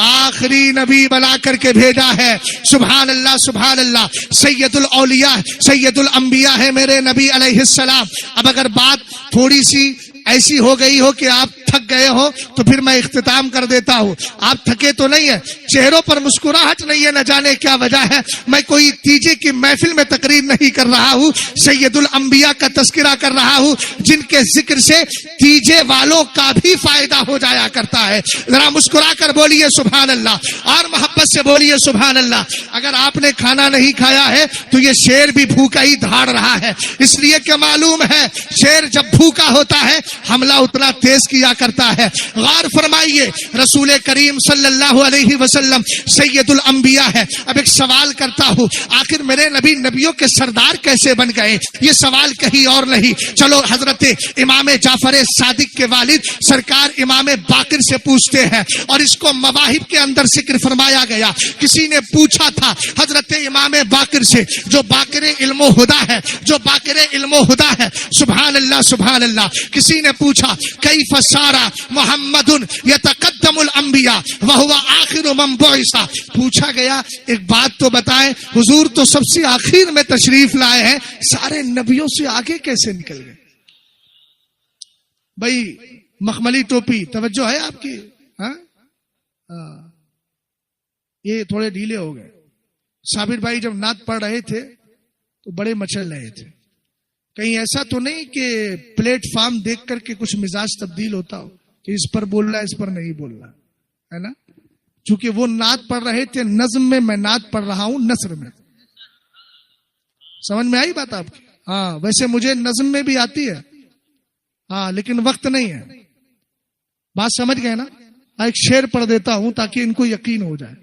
آخری نبی بنا کر کے بھیجا ہے. سبحان اللہ سبحان اللہ, سید الاولیاء سید الانبیاء ہے میرے نبی علیہ السلام. اب اگر بات تھوڑی سی ایسی ہو گئی ہو کہ آپ تھک گئے ہو تو پھر میں اختتام کر دیتا ہوں. آپ تھکے تو نہیں ہے, چہروں پر مسکراہٹ نہیں ہے, نہ جانے کیا وجہ ہے. میں کوئی تیجے کی محفل میں تقریر نہیں کر رہا ہوں, سید الانبیاء کا تذکرہ کر رہا ہوں جن کے ذکر سے تیجے والوں کا بھی فائدہ ہو جایا کرتا ہے. ذرا مسکرا کر بولیے سبحان اللہ, اور محبت سے بولیے سبحان اللہ. اگر آپ نے کھانا نہیں کھایا ہے تو یہ شیر بھی بھوکا ہی دھاڑ رہا ہے, اس لیے کہ معلوم ہے شیر جب بھوکا ہوتا ہے حملہ اتنا تیز کیا کرتا ہے. غور فرمائیے, رسول کریم صلی اللہ علیہ وسلم سید الانبیاء ہے. اب ایک سوال کرتا ہوں, آخر میرے نبی نبیوں کے سردار کیسے بن گئے؟ یہ سوال کہیں اور نہیں, چلو حضرت امام جعفر صادق کے والد سرکار امام باقر سے پوچھتے ہیں, اور اس کو مواہب کے اندر ذکر فرمایا گیا. کسی نے پوچھا تھا حضرت امام باقر سے, جو باقر علم و ہدا ہے, جو باقر علم و ہدا ہے, سبحان اللہ سبحان اللہ. کسی نے پوچھا کیف سارا محمد یتقدم الانبیاء وہو آخر من بعث. پوچھا گیا ایک بات تو بتائیں, حضور تو سب سے آخر میں تشریف لائے ہیں, سارے نبیوں سے آگے کیسے نکل گئے؟ بھائی مخملی ٹوپی توجہ ہے آپ کی؟ ہاں یہ تھوڑے ڈھیلے ہو گئے. صابر بھائی جب نعت پڑھ رہے تھے تو بڑے مچل رہے تھے. کہیں ایسا تو نہیں کہ پلیٹ فارم دیکھ کر کے کچھ مزاج تبدیل ہوتا ہو کہ اس پر بول رہا ہے اس پر نہیں بول رہا ہے نا؟ چونکہ وہ نعت پڑھ رہے تھے نظم میں نعت پڑھ رہا ہوں نثر میں. سمجھ میں آئی بات آپ کی؟ ہاں ویسے مجھے نظم میں بھی آتی ہے, ہاں لیکن وقت نہیں ہے. بات سمجھ گئے نا؟ ایک شعر پڑھ دیتا ہوں تاکہ ان کو یقین ہو جائے.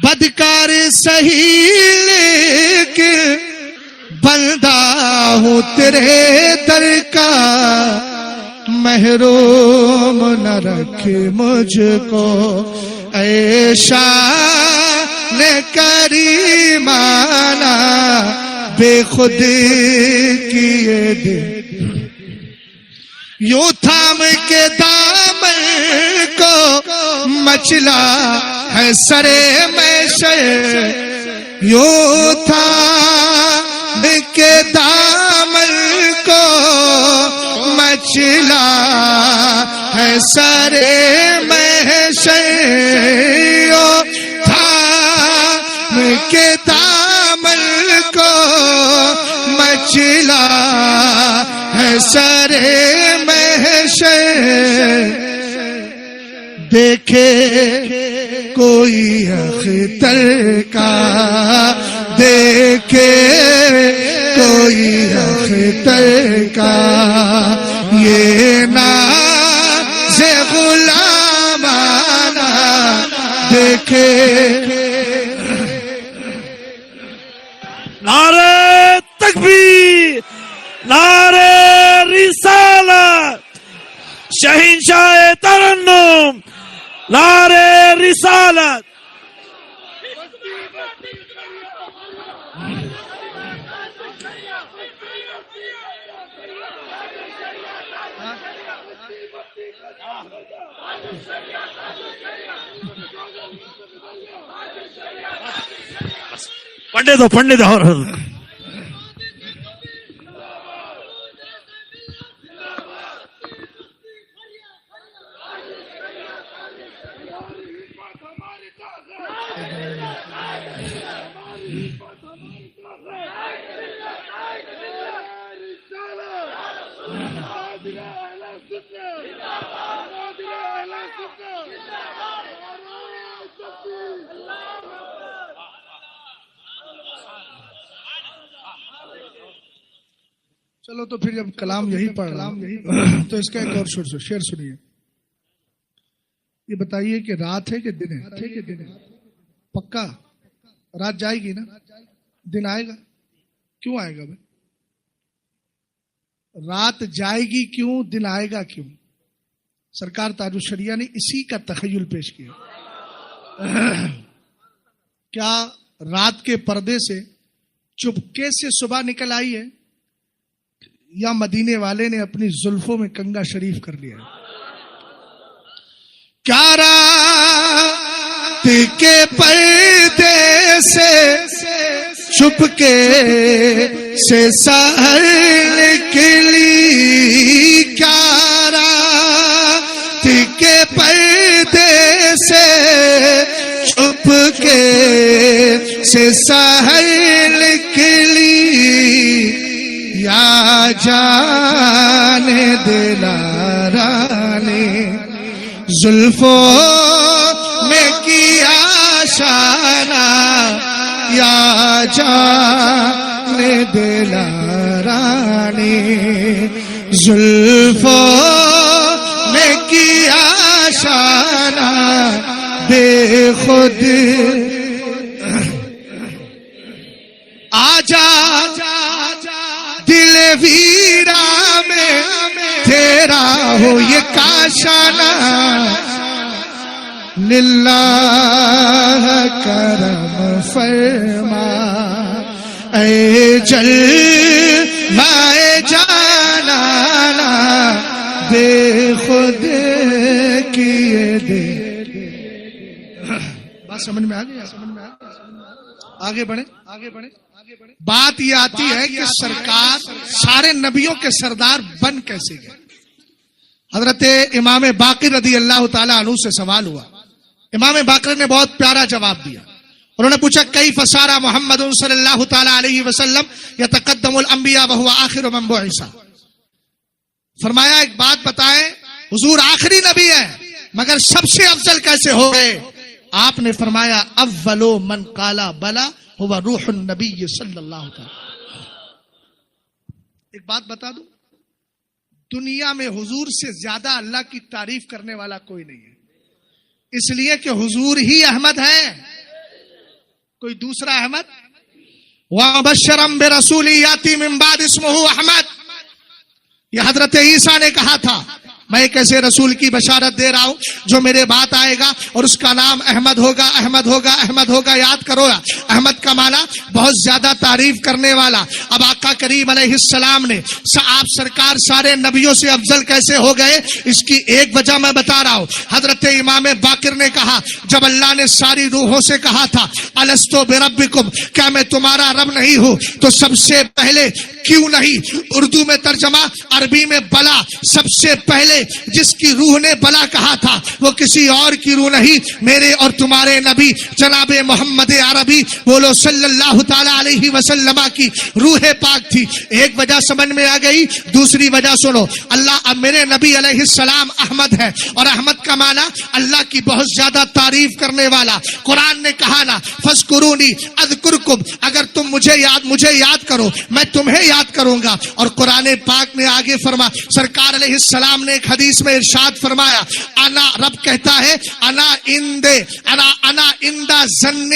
بدکار سہی لیکن بندہ ہوں تیرے در کا، محروم نہ رکھ مجھ کو اے شان کریمانہ، بے خود کیے دے. یوں تھام کے دامن کو مچلا ہے سرے محشر، یوں تھام کے دامن کو مچلا ہے سرے محشر، یوں تھام کے دامن کو مچلا ہے سرے محشر. دیکھے کوئی اختر کا، دیکھے کوئی اختر کا، یہ ناز غلامانہ دیکھے. نعرہ تکبیر، نعرہ رسالت، شہنشاہ ترنم، نعرہ رسالت. پڑھنے دو اور چلو تو پھر جب کلام یہی پڑھ رہا ہوں تو اس کا ایک اور شعر سنیے. یہ بتائیے کہ رات ہے کہ دن ہے؟ پکا رات جائے گی نا؟ دن آئے گا؟ کیوں آئے گا بھائی؟ رات جائے گی کیوں؟ دن آئے گا کیوں؟ سرکار تاج الشریعہ نے اسی کا تخیل پیش کیا. کیا رات کے پردے سے چپکے سے صبح نکل آئی ہے، یا مدینے والے نے اپنی زلفوں میں کنگا شریف کر لیا؟ کیا رات کے پردے سے چپکے سے سحر نکلی، کیا رات کے پردے سے چپکے سے سحر نکلی، یا جان دلارا نے زلفوں میں کیا شانہ، یا جان دلارا نے زلفوں میں کیا شانہ، بے خود آجا دل ویرا میں تیرا ہو یہ کاشانہ، للہ کرم فرما اے جلوہ جانانا، بے خود کیے دے. بات سمجھ میں آ گئی؟ آگے بڑھیں. بات یہ آتی ہے کہ سرکار سارے نبیوں کے سردار بن کیسے گئے. حضرت امام باقر رضی اللہ تعالی عنہ سے سوال ہوا. امام باقر نے بہت پیارا جواب دیا. انہوں نے پوچھا کیف سارا محمد صلی اللہ تعالی علیہ وسلم یتقدم الانبیاء وهو آخر من بعث. فرمایا ایک بات بتائیں، حضور آخری نبی ہے مگر سب سے افضل کیسے ہو گئے؟ آپ نے فرمایا اولو من قالا بلا هو روح النبی صلی اللہ تعالی. ایک بات بتا دوں، دنیا میں حضور سے زیادہ اللہ کی تعریف کرنے والا کوئی نہیں ہے، اس لیے کہ حضور ہی احمد ہے، کوئی دوسرا احمد. وَبَشَّرًا بِرَسُولٍ يَأْتِي مِن بَعْدِهِ اسْمُهُ احمد. یہ حضرت عیسیٰ نے کہا تھا میں ایک ایسے رسول کی بشارت دے رہا ہوں جو میرے بعد آئے گا اور اس کا نام احمد ہوگا. احمد ہوگا، احمد ہوگا، یاد کرو گا. احمد کا معنی بہت زیادہ تعریف کرنے والا. اب آقا کریم علیہ السلام نے آپ سرکار سارے نبیوں سے افضل کیسے ہو گئے، اس کی ایک وجہ میں بتا رہا ہوں. حضرت امام باقر نے کہا جب اللہ نے ساری روحوں سے کہا تھا الستو بربکم، کیا میں تمہارا رب نہیں ہوں، تو سب سے پہلے کیوں نہیں، اردو میں ترجمہ، عربی میں بلا، سب سے پہلے جس کی روح نے بلا کہا تھا وہ کسی اور کی روح نہیں، میرے اور تمہارے نبی جناب محمد عربی بولو صلی اللہ تعالی علیہ وسلم کی روح پاک تھی. ایک وجہ سمجھ میں آ گئی. دوسری وجہ سنو، اللہ اب میرے نبی علیہ السلام احمد ہے، اور احمد کا معنی اللہ کی بہت زیادہ تعریف کرنے والا. قرآن نے کہا نا فذکرونی اذکرکم، اگر تم مجھے یاد کرو میں تمہیں یاد کروں گا. اور قرآن پاک نے آگے فرما، سرکار علیہ السلام نے ایک حدیث میں ارشاد فرمایا انا، رب کہتا ہے انا اندہ ظن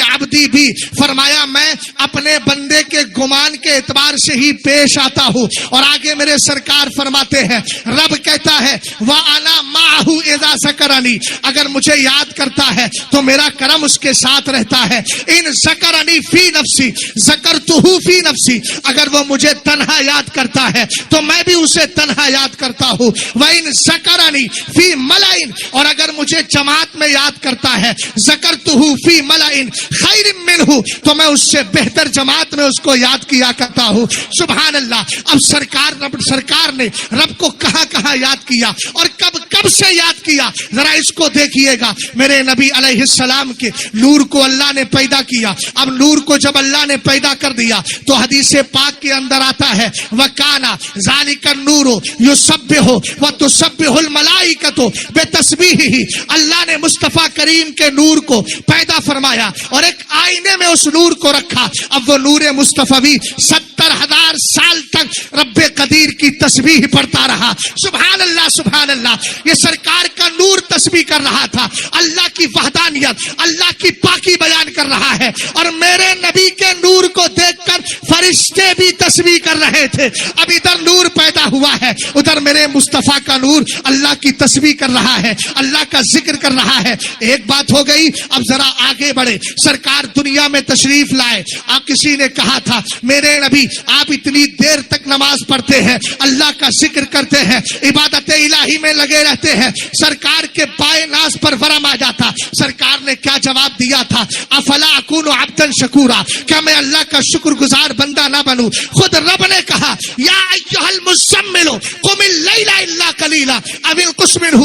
عبدی بھی، فرمایا میں اپنے بندے کے گمان کے اعتبار سے ہی پیش آتا ہوں. اور آگے میرے سرکار فرماتے ہیں رب کہتا ہے وَأَنَا مَعَهُ إِذَا ذَكَرَنِي، اگر مجھے یاد کرتا ہے تو میرا کرم اس کے ساتھ رہتا ہے. ان ذکرنی فی نفسی ذکرتہ فی نفسی، اگر وہ مجھے تنہا یاد کرتا ہے تو میں بھی اسے تنہا یاد کرتا ہوں. وَإِن ذَكَرَنِي فِي مَلَئٍ، اور اگر مجھے جماعت میں یاد کرتا ہے ذَكَرْتُهُ فِي مَلَئٍ خَيْرٍ مِّنْهُ، تو میں اس سے بہتر جماعت میں اس کو یاد کیا کرتا ہوں. سبحان اللہ. اب سرکار نے رب کو کہاں کہاں یاد کیا اور کب سے یاد کیا، ذرا اس کو دیکھیے گا. میرے نبی علیہ السلام کے نور کو اللہ نے پیدا کیا. اب نور کو جب اللہ نے پیدا کر دیا تو حدیث پاک کے اندر آتا ہے وَكَانَ ذَلِكَ النُّورُ يُسَبِّحُ وَتُسَبِّحُ الْمَلَائِكَةُ بِتَسْبِيحِهِ، اللہ نے مصطفیٰ کریم کے نور کو پیدا فرمایا اور ایک آئینے میں اس نور کو رکھا. اب وہ نور مصطفی 70,000 سال تک رب قدیر کی تسبیح پڑھتا رہا. سبحان اللہ سبحان اللہ. یہ سرکار کا نور تسبیح کر رہا تھا، اللہ کی وحدانیت، اللہ کی پاکی بیان کر رہا ہے. اور میرے نبی کے نور کو دیکھ کر فرشتے بھی تسبیح کر رہے تھے. اب ادھر نور پیدا ہوا ہے، ادھر میرے مصطفیٰ کا نور اللہ کی تسبیح کر رہا ہے، اللہ کا ذکر کر رہا ہے. ایک بات ہو گئی. اب ذرا آگے بڑھے. سرکار دنیا میں تشریف لائے. آپ کسی نے کہا تھا میرے نبی آپ اتنی دیر تک نماز پڑھتے ہیں، اللہ کا ذکر کرتے ہیں، عبادت الہی میں لگے رہتے ہیں، سرکار کے پائے ناز پر ورم آ جاتا. سرکار نے کیا جواب دیا تھا؟ افلا اکون عبدا شکورا، کیا میں اللہ کا شکر گزار بندہ نہ بنوں؟ خود رب نے کہا یا ایھا المزمل قم اللیل الا قلیلا او انقص منہ.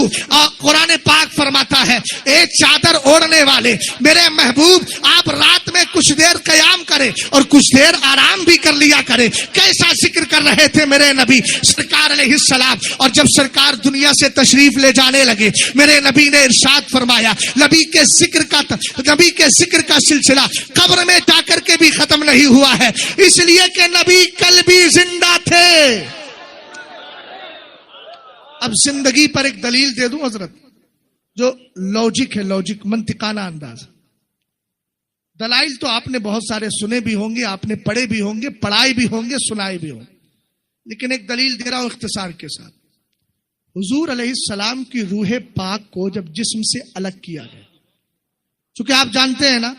قرآن پاک فرماتا ہے اے چادر اوڑھنے والے میرے محبوب، آپ رات میں کچھ دیر قیام کرے اور کچھ دیر آرام بھی کر لیا کرے. کیسا ذکر کر رہے تھے میرے نبی سرکار علیہ السلام. اور جب سرکار دنیا سے تشریف لے جانے لگے میرے نبی نے ارشاد فرمایا نبی کے ذکر کا سلسلہ قبر میں جا کر کے بھی ختم نہیں ہوا ہے، اس لیے کہ نبی کل بھی زندہ تھے. اب زندگی پر ایک دلیل دے دوں حضرت، جو لوجک ہے، لوجک منطقانہ انداز. دلائل تو آپ نے بہت سارے سنے بھی ہوں گے، آپ نے پڑھے بھی ہوں گے، پڑھائے بھی ہوں گے، سنائے بھی ہوں گے، لیکن ایک دلیل دے رہا ہوں اختصار کے ساتھ. حضور علیہ السلام کی روح پاک کو جب جسم سے الگ کیا گیا، چونکہ آپ جانتے ہیں نا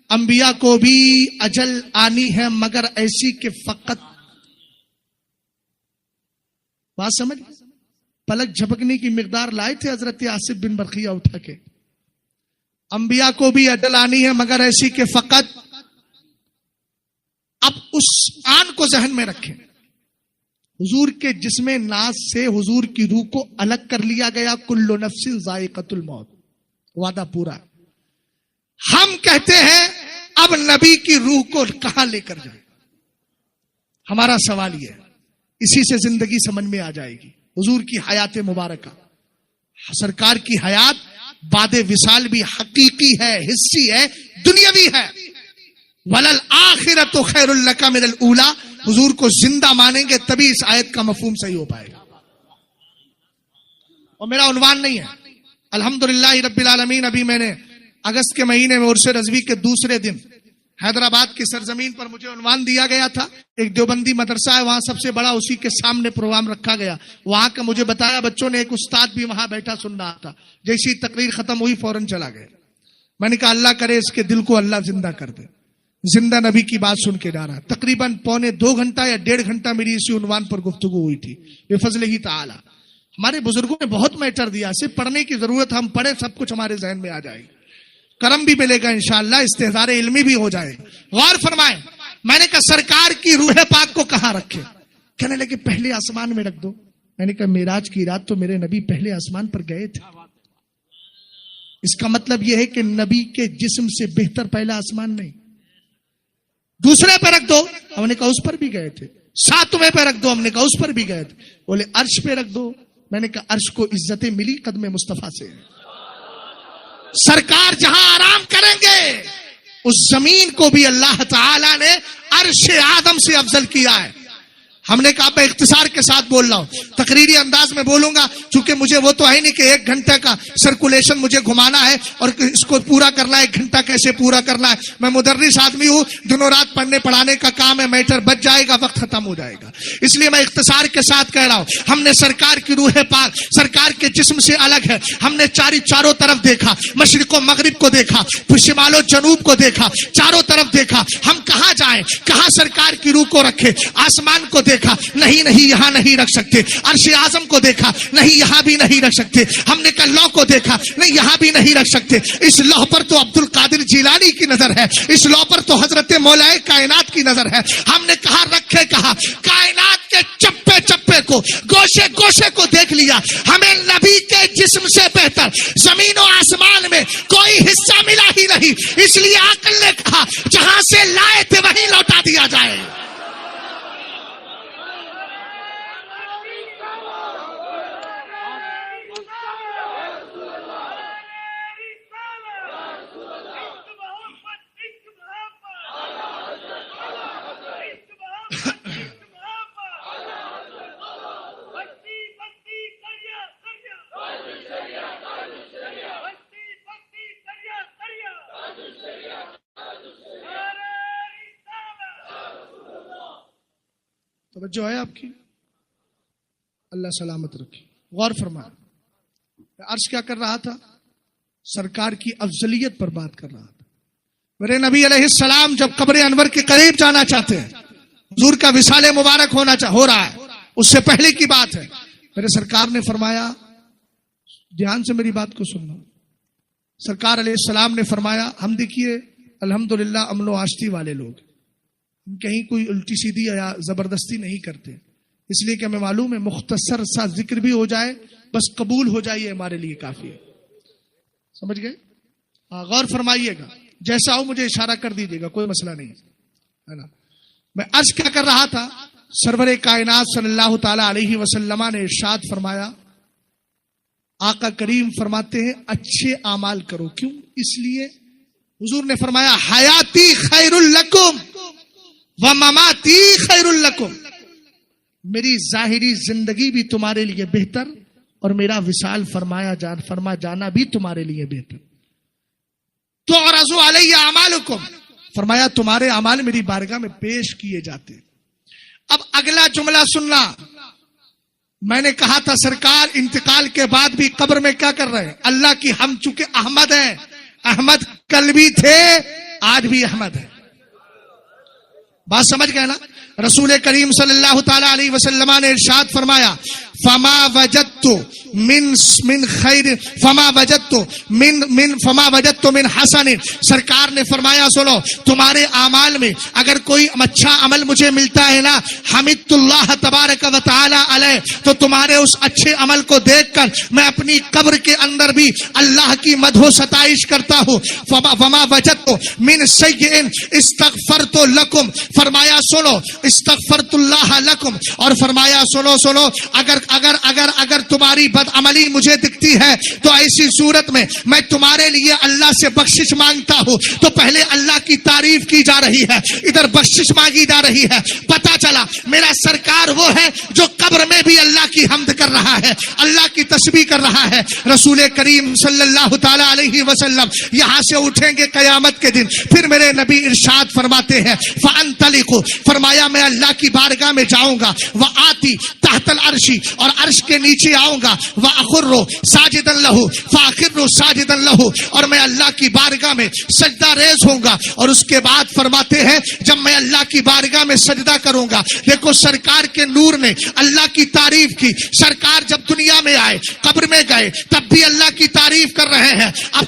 انبیاء کو بھی اجل آنی ہے مگر ایسی کہ فقط، بات سمجھ، پلک جھپکنے کی مقدار لائے تھے حضرت آصف بن برقیہ اٹھا کے. انبیاء کو بھی اجل آنی ہے مگر ایسی کہ فقط. اب اس آن کو ذہن میں رکھیں. حضور کے جسم ناز سے حضور کی روح کو الگ کر لیا گیا. کل نفس ذائقۃ الموت، وعدہ پورا. ہم کہتے ہیں اب نبی کی روح کو کہاں لے کر جائیں؟ ہمارا سوال یہ ہے، اسی سے زندگی سمجھ میں آ جائے گی. حضور کی حیات مبارکہ، سرکار کی حیات بعد وصال بھی حقیقی ہے، حسی ہے، دنیاوی ہے. وَلَلْآخِرَةُ خَيْرٌ لَكَ مِنَ الْأُولَىٰ، حضور کو زندہ مانیں گے تبھی اس آیت کا مفہوم صحیح ہو پائے گا. اور میرا عنوان نہیں ہے. الحمدللہ رب العالمین. ابھی میں نے اگست کے مہینے میں عرس رضوی کے دوسرے دن حیدرآباد کی سرزمین پر مجھے عنوان دیا گیا تھا. ایک دیوبندی مدرسہ ہے وہاں سب سے بڑا, اسی کے سامنے پروگرام رکھا گیا. وہاں کا مجھے بتایا بچوں نے, ایک استاد بھی وہاں بیٹھا سن رہا تھا. جیسی تقریر ختم ہوئی فوراً چلا گیا. میں نے کہا اللہ کرے اس کے دل کو اللہ زندہ کر دے. زندہ نبی کی بات سن کے ڈارا. تقریباً 1.25 گھنٹہ یا 1.5 گھنٹہ میری اسی عنوان پر گفتگو ہوئی تھی. بفضل ہی تعالی. ہمارے بزرگوں نے بہت میٹر دیا. صرف پڑھنے کی ضرورت, ہم پڑھیں سب کچھ ہمارے ذہن میں آ جائے گا, کرم بھی ملے گا انشاءاللہ, استحضار علمی بھی ہو جائے. غور فرمائیں. میں نے کہا سرکار کی روح پاک کو کہاں رکھے؟ کہنے لگے پہلے آسمان میں رکھ دو. میں نے کہا معراج کی رات تو میرے نبی پہلے آسمان پر گئے تھے. اس کا مطلب یہ ہے کہ نبی کے جسم سے بہتر پہلا آسمان نہیں. دوسرے پہ رکھ دو. ہم نے کہا اس پر بھی گئے تھے. 7ویں پہ رکھ دو. ہم نے کہا اس پر بھی گئے تھے. بولے عرش پہ رکھ دو. میں نے کہا عرش کو عزتیں ملی قدم مصطفیٰ سے. سرکار جہاں آرام کریں گے اس زمین کو بھی اللہ تعالی نے عرش آدم سے افضل کیا ہے. ہم نے کہا میں اختصار کے ساتھ بول رہا ہوں, تقریری انداز میں بولوں گا, چونکہ مجھے وہ تو ہے نہیں کہ 1 گھنٹے کا سرکولیشن مجھے گھمانا ہے اور اس کو پورا کرنا ہے. 1 گھنٹہ کیسے پورا کرنا ہے؟ میں مدرس آدمی ہوں, دنوں رات پڑھنے پڑھانے کا کام ہے. میٹر بچ جائے گا, وقت ختم ہو جائے گا. اس لیے میں اختصار کے ساتھ کہہ رہا ہوں. ہم نے سرکار کی روح پاک سرکار کے جسم سے الگ ہے. ہم نے چاروں طرف دیکھا, مشرق و مغرب کو دیکھا, شمال و جنوب کو دیکھا, چاروں طرف دیکھا. ہم کہاں جائیں, کہاں سرکار کی روح کو رکھے؟ آسمان کو دیکھا, نہیں یہاں نہیں رکھ سکتے. عرش اعظم کو دیکھا, نہیں یہاں بھی نہیں رکھ سکتے. ہم نے کہا لوح کو دیکھا, نہیں یہاں بھی نہیں رکھ سکتے. اس لوح پر تو عبد القادر جیلانی کی نظر ہے, اس لوح پر تو حضرت مولا کائنات کی نظر ہے. ہم نے کہا رکھے, کہا کائنات کے چپے چپے کو, گوشے گوشے کو دیکھ لیا. ہمیں نبی کے جسم سے بہتر زمین و آسمان میں کوئی حصہ ملا ہی نہیں. اس لیے عقل نے کہا جہاں سے لائے تھے وہیں لوٹا دیا جائے. توجہ ہے آپ کی؟ اللہ سلامت رکھے. غور فرمائیں. عرض کیا کر رہا تھا؟ سرکار کی افضلیت پر بات کر رہا تھا. میرے نبی علیہ السلام جب قبر انور کے قریب جانا چاہتے ہیں, حضور کا وصال مبارک ہو رہا ہے, اس سے پہلے کی بات ہے. میرے سرکار نے فرمایا, دھیان سے میری بات کو سننا. سرکار علیہ السلام نے فرمایا, ہم دیکھیے الحمدللہ امن و آشتی والے لوگ, ہم کہیں کوئی الٹی سیدھی یا زبردستی نہیں کرتے, اس لیے کہ ہمیں معلوم ہے مختصر سا ذکر بھی ہو جائے بس قبول ہو جائیے ہمارے لیے کافی ہے. سمجھ گئے؟ غور فرمائیے گا, جیسا ہو مجھے اشارہ کر دیجیے گا, کوئی مسئلہ نہیں ہے نا. میں عرض کیا کر رہا تھا, سرور کائنات صلی اللہ تعالی علیہ وسلم نے ارشاد فرمایا, آقا کریم فرماتے ہیں اچھے اعمال کرو. کیوں؟ اس لیے حضور نے فرمایا حیاتی خیر لکم ومماتی خیر لکم, میری ظاہری زندگی بھی تمہارے لیے بہتر اور میرا وصال فرما جانا بھی تمہارے لیے بہتر. تعرض علی اعمالکم, فرمایا تمہارے اعمال میری بارگاہ میں پیش کیے جاتے. اب اگلا جملہ سننا. میں نے کہا تھا سرکار انتقال کے بعد بھی قبر میں کیا کر رہے ہیں؟ اللہ کی ہم چونکہ احمد ہیں, احمد کل بھی تھے آج بھی احمد ہے. بات سمجھ گئے نا؟ رسول کریم صلی اللہ تعالی علیہ وسلم نے ارشاد فرمایا فما وجدت من خیر فما وجدت من حسن, سرکار نے فرمایا سنو, تمہارے اعمال میں اگر کوئی اچھا عمل مجھے ملتا ہے نا, حمدت اللہ تبارک و تعالی علیہ, تو تمہارے اس اچھے عمل کو دیکھ کر میں اپنی قبر کے اندر بھی اللہ کی مدح و ستائش کرتا ہوں. فما وجدت من سیئ استغفرت لکم, فرمایا سنو استغفرت اللہ لکم, اور فرمایا سنو اگر تمہاری بدعملی مجھے دکھتی ہے تو ایسی صورت میں میں تمہارے لیے اللہ سے بخشش مانگتا ہوں. تو پہلے اللہ کی تعریف کی جا رہی ہے, ادھر بخشش مانگی جا رہی ہے. پتا چلا میرا سرکار وہ ہے جو قبر میں بھی اللہ کی حمد کر رہا ہے, اللہ کی تسبیح کر رہا ہے. رسول کریم صلی اللہ تعالی علیہ وسلم یہاں سے اٹھیں گے قیامت کے دن. پھر میرے نبی ارشاد فرماتے ہیں فانطلقوا, فرمایا میں اللہ کی بارگاہ میں جاؤں گا, وآتی تحت العرش, اور عرش کے نیچے آؤں گا, واخر ساجدا لہ فاخر ساجدا لہ, اور میں اللہ کی بارگاہ میں سجدہ ریز ہوں گا. اور اس کے بعد فرماتے ہیں جب میں اللہ کی بارگاہ میں سجدہ کروں گا, دیکھو سرکار کے نور نے اللہ کی تعریف کی. سرکار جب دنیا میں آئے, قبر میں گئے, تب بھی اللہ کی تعریف کر رہے ہیں. اب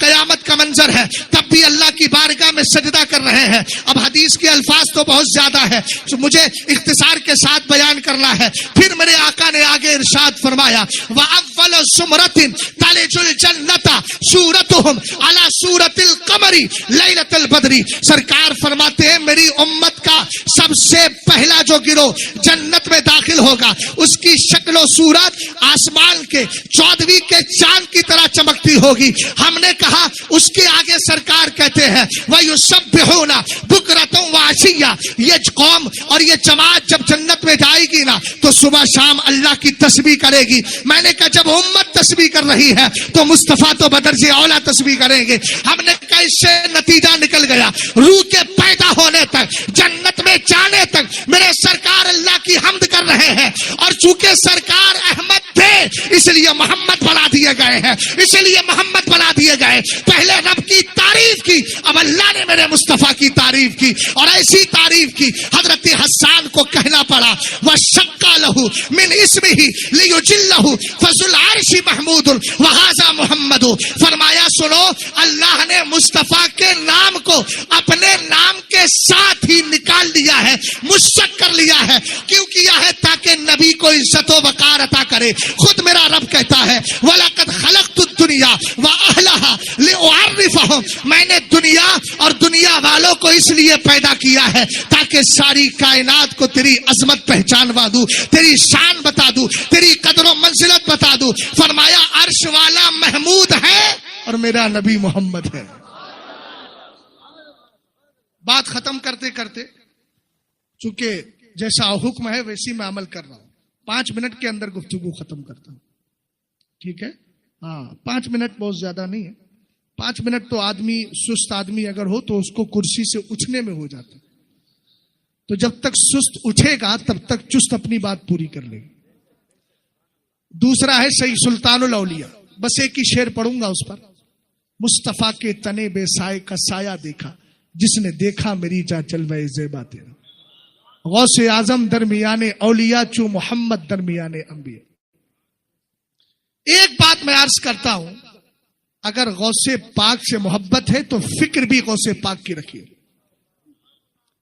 قیامت کا منظر ہے, تب بھی اللہ کی بارگاہ میں سجدہ کر رہے ہیں. اب حدیث کے الفاظ تو بہت زیادہ ہے, مجھے اختصار کے ساتھ بیان کرنا ہے. پھر میرے آقا نے آگے ارشاد فرمایا وَأَوَّلُ سُمْرَةٍ تَلِجُ الْجَنَّةَ سُورَتُهُمْ عَلَى سُورَةِ الْقَمَرِ لَيْلَةَ الْبَدْرِ. سرکار فرماتے ہیں میری امت کا سب سے پہلا جو گروہ جنت میں داخل ہوگا, اس کی شکل و صورت آسمان کے 14ویں کے چاند کی طرح چمکتی ہوگی. ہم نے کہا اس کے آگے سرکار کہتے ہیں وَيُسَبِّحُونَ بُكْرَةً وَعَشِيًّا. یہ قوم اور یہ جماعت جب جنت میں جائے گی نا تو صبح شام اللہ کی تسبیح کرے گی. میں نے کہا جب امت تسبیح کر رہی ہے تو مصطفیٰ تو بدرجہ اولا تسبیح کریں گے. ہم نے کہا اس سے نتیجہ نکل گیا, روح کے پیدا ہونے تک, جنت میں جانے تک میرے سرکار اللہ کی حمد کر رہے ہیں. اور چونکہ سرکار احمد تھے اس لیے محمد بنا دیے گئے ہیں, اس لیے محمد بنا دیے گئے. پہلے رب کی تعریف کی, اب اللہ نے میرے مصطفیٰ کی تعریف کی, اور ایسی تعریف کی حضرت حسان کو کہنا پڑا وَشَقَّ لَهُ مِنْ اسْمِهِ لِيُجِلَّهُ فَذُو الْعَرْشِ مَحْمُودٌ وَهَذَا مُحَمَّدٌ. فرمایا سنو, اللہ نے مصطفیٰ کے نام کو اپنے نام کے ساتھ ہی نکال لیا ہے, مشتق کر لیا ہے. کیوں کیا ہے؟ تاکہ نبی کو عزت و وقار عطا کرے. خود میرا رب کہتا ہے وَلَقَدْ خَلَقْتُ الدُّنْيَا وَأَهْلَهَا لِأُعَرِّفَهُمْ. میں نے دنیا اور دنیا والوں کو اس لیے پیدا کیا ہے تاکہ ساری کائنات کو تیری عظمت پہچانوا دوں, تیری شان بتا دوں, تیری قدر و منزلت بتا دوں. فرمایا عرش والا محمود ہے اور میرا نبی محمد ہے. بات ختم کرتے کرتے, چونکہ جیسا حکم ہے ویسی میں عمل کر رہا ہوں, 5 منٹ کے اندر گفتگو ختم کرتا ہوں. ٹھیک ہے؟ ہاں, 5 منٹ بہت زیادہ نہیں ہے. 5 منٹ تو آدمی سست آدمی اگر ہو تو اس کو کرسی سے اٹھنے میں ہو جاتا ہے. تو جب تک سست اٹھے گا تب تک چست اپنی بات پوری کر لے گا. دوسرا ہے سید سلطان الاولیاء, بس ایک ہی شعر پڑھوں گا اس پر. مصطفیٰ کے تنے بے سائے کا سایہ دیکھا, جس نے دیکھا میری جا جلوہ زیبا تیرا. غوث اعظم درمیان اولیاء چو محمد درمیان انبیاء. ایک بات میں عرض کرتا ہوں, اگر غوث پاک سے محبت ہے تو فکر بھی غوث پاک کی رکھیے.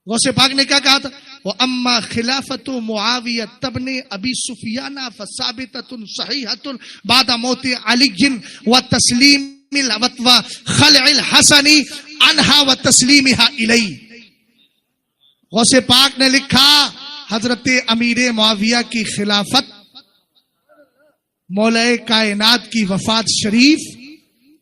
غوث پاک نے کیا کہا تھا؟ وَأَمَّا خِلَافَةُ مُعَاوِيَةَ ابْنِ أَبِي سُفْيَانَ فَثَابِتَةٌ صَحِيحَةٌ بَعْدَ مَوْتِ عَلِيٍّ وَتَسْلِيمِ وَخَلْعِ الْحَسَنِ عَنْهَا وَتَسْلِيمِهَا إِلَيْهِ. غوث پاک نے لکھا حضرت امیر معاویہ کی خلافت مولا کائنات کی وفات شریف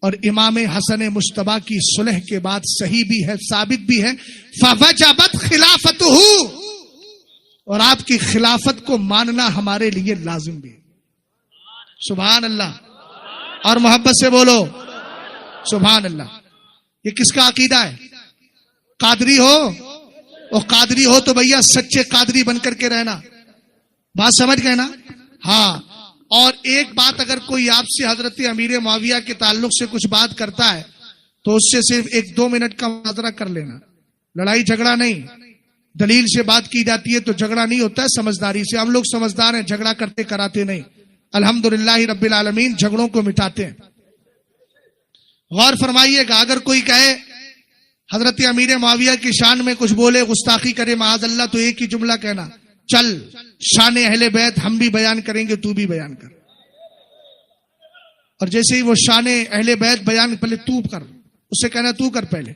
اور امام حسن مجتبی کی صلح کے بعد صحیح بھی ہے, ثابت بھی ہے. فوجبت خلافته, اور آپ کی خلافت کو ماننا ہمارے لیے لازم بھی ہے. سبحان اللہ, اور محبت سے بولو سبحان اللہ. یہ کس کا عقیدہ ہے؟ قادری ہو, اور قادری ہو تو بھیا سچے قادری بن کر کے رہنا. بات سمجھ گئے نا؟ ہاں. اور ایک بات, اگر کوئی آپ سے حضرت امیر معاویہ کے تعلق سے کچھ بات کرتا ہے تو اس سے صرف 1-2 منٹ کا مناظرہ کر لینا. لڑائی جھگڑا نہیں, دلیل سے بات کی جاتی ہے تو جھگڑا نہیں ہوتا ہے, سمجھداری سے. ہم لوگ سمجھدار ہیں, جھگڑا کرتے کراتے نہیں. الحمدللہ رب العالمین جھگڑوں کو مٹاتے ہیں. غور فرمائیے گا, اگر کوئی کہے حضرت امیر معاویہ کی شان میں کچھ بولے, گستاخی کرے معاذ اللہ, تو ایک ہی جملہ کہنا, چل شان اہل بیت ہم بھی بیان کریں گے, تو بھی بیان کر. اور جیسے ہی وہ شان اہل بیت بیان, پہلے تو کر, اس سے کہنا تو کر پہلے.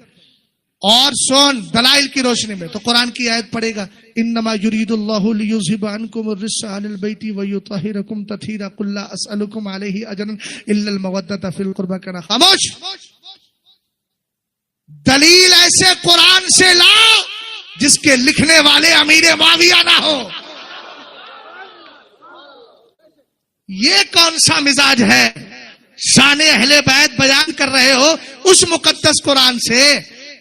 اور سن دلائل کی روشنی میں تو قرآن کی آیت پڑھے گا انما یرید اللہ لیذھب عنکم الرجس اہل البیت ویطہرکم تطہیرا قل لا اسألکم علیہ اجرا الا المودۃ فی القربى. کہنا خاموش. دلیل ایسے قرآن سے لاؤ جس کے لکھنے والے امیر معاویہ نہ ہو. یہ کون سا مزاج ہے؟ شان اہل بیت بیان کر رہے ہو اس مقدس قرآن سے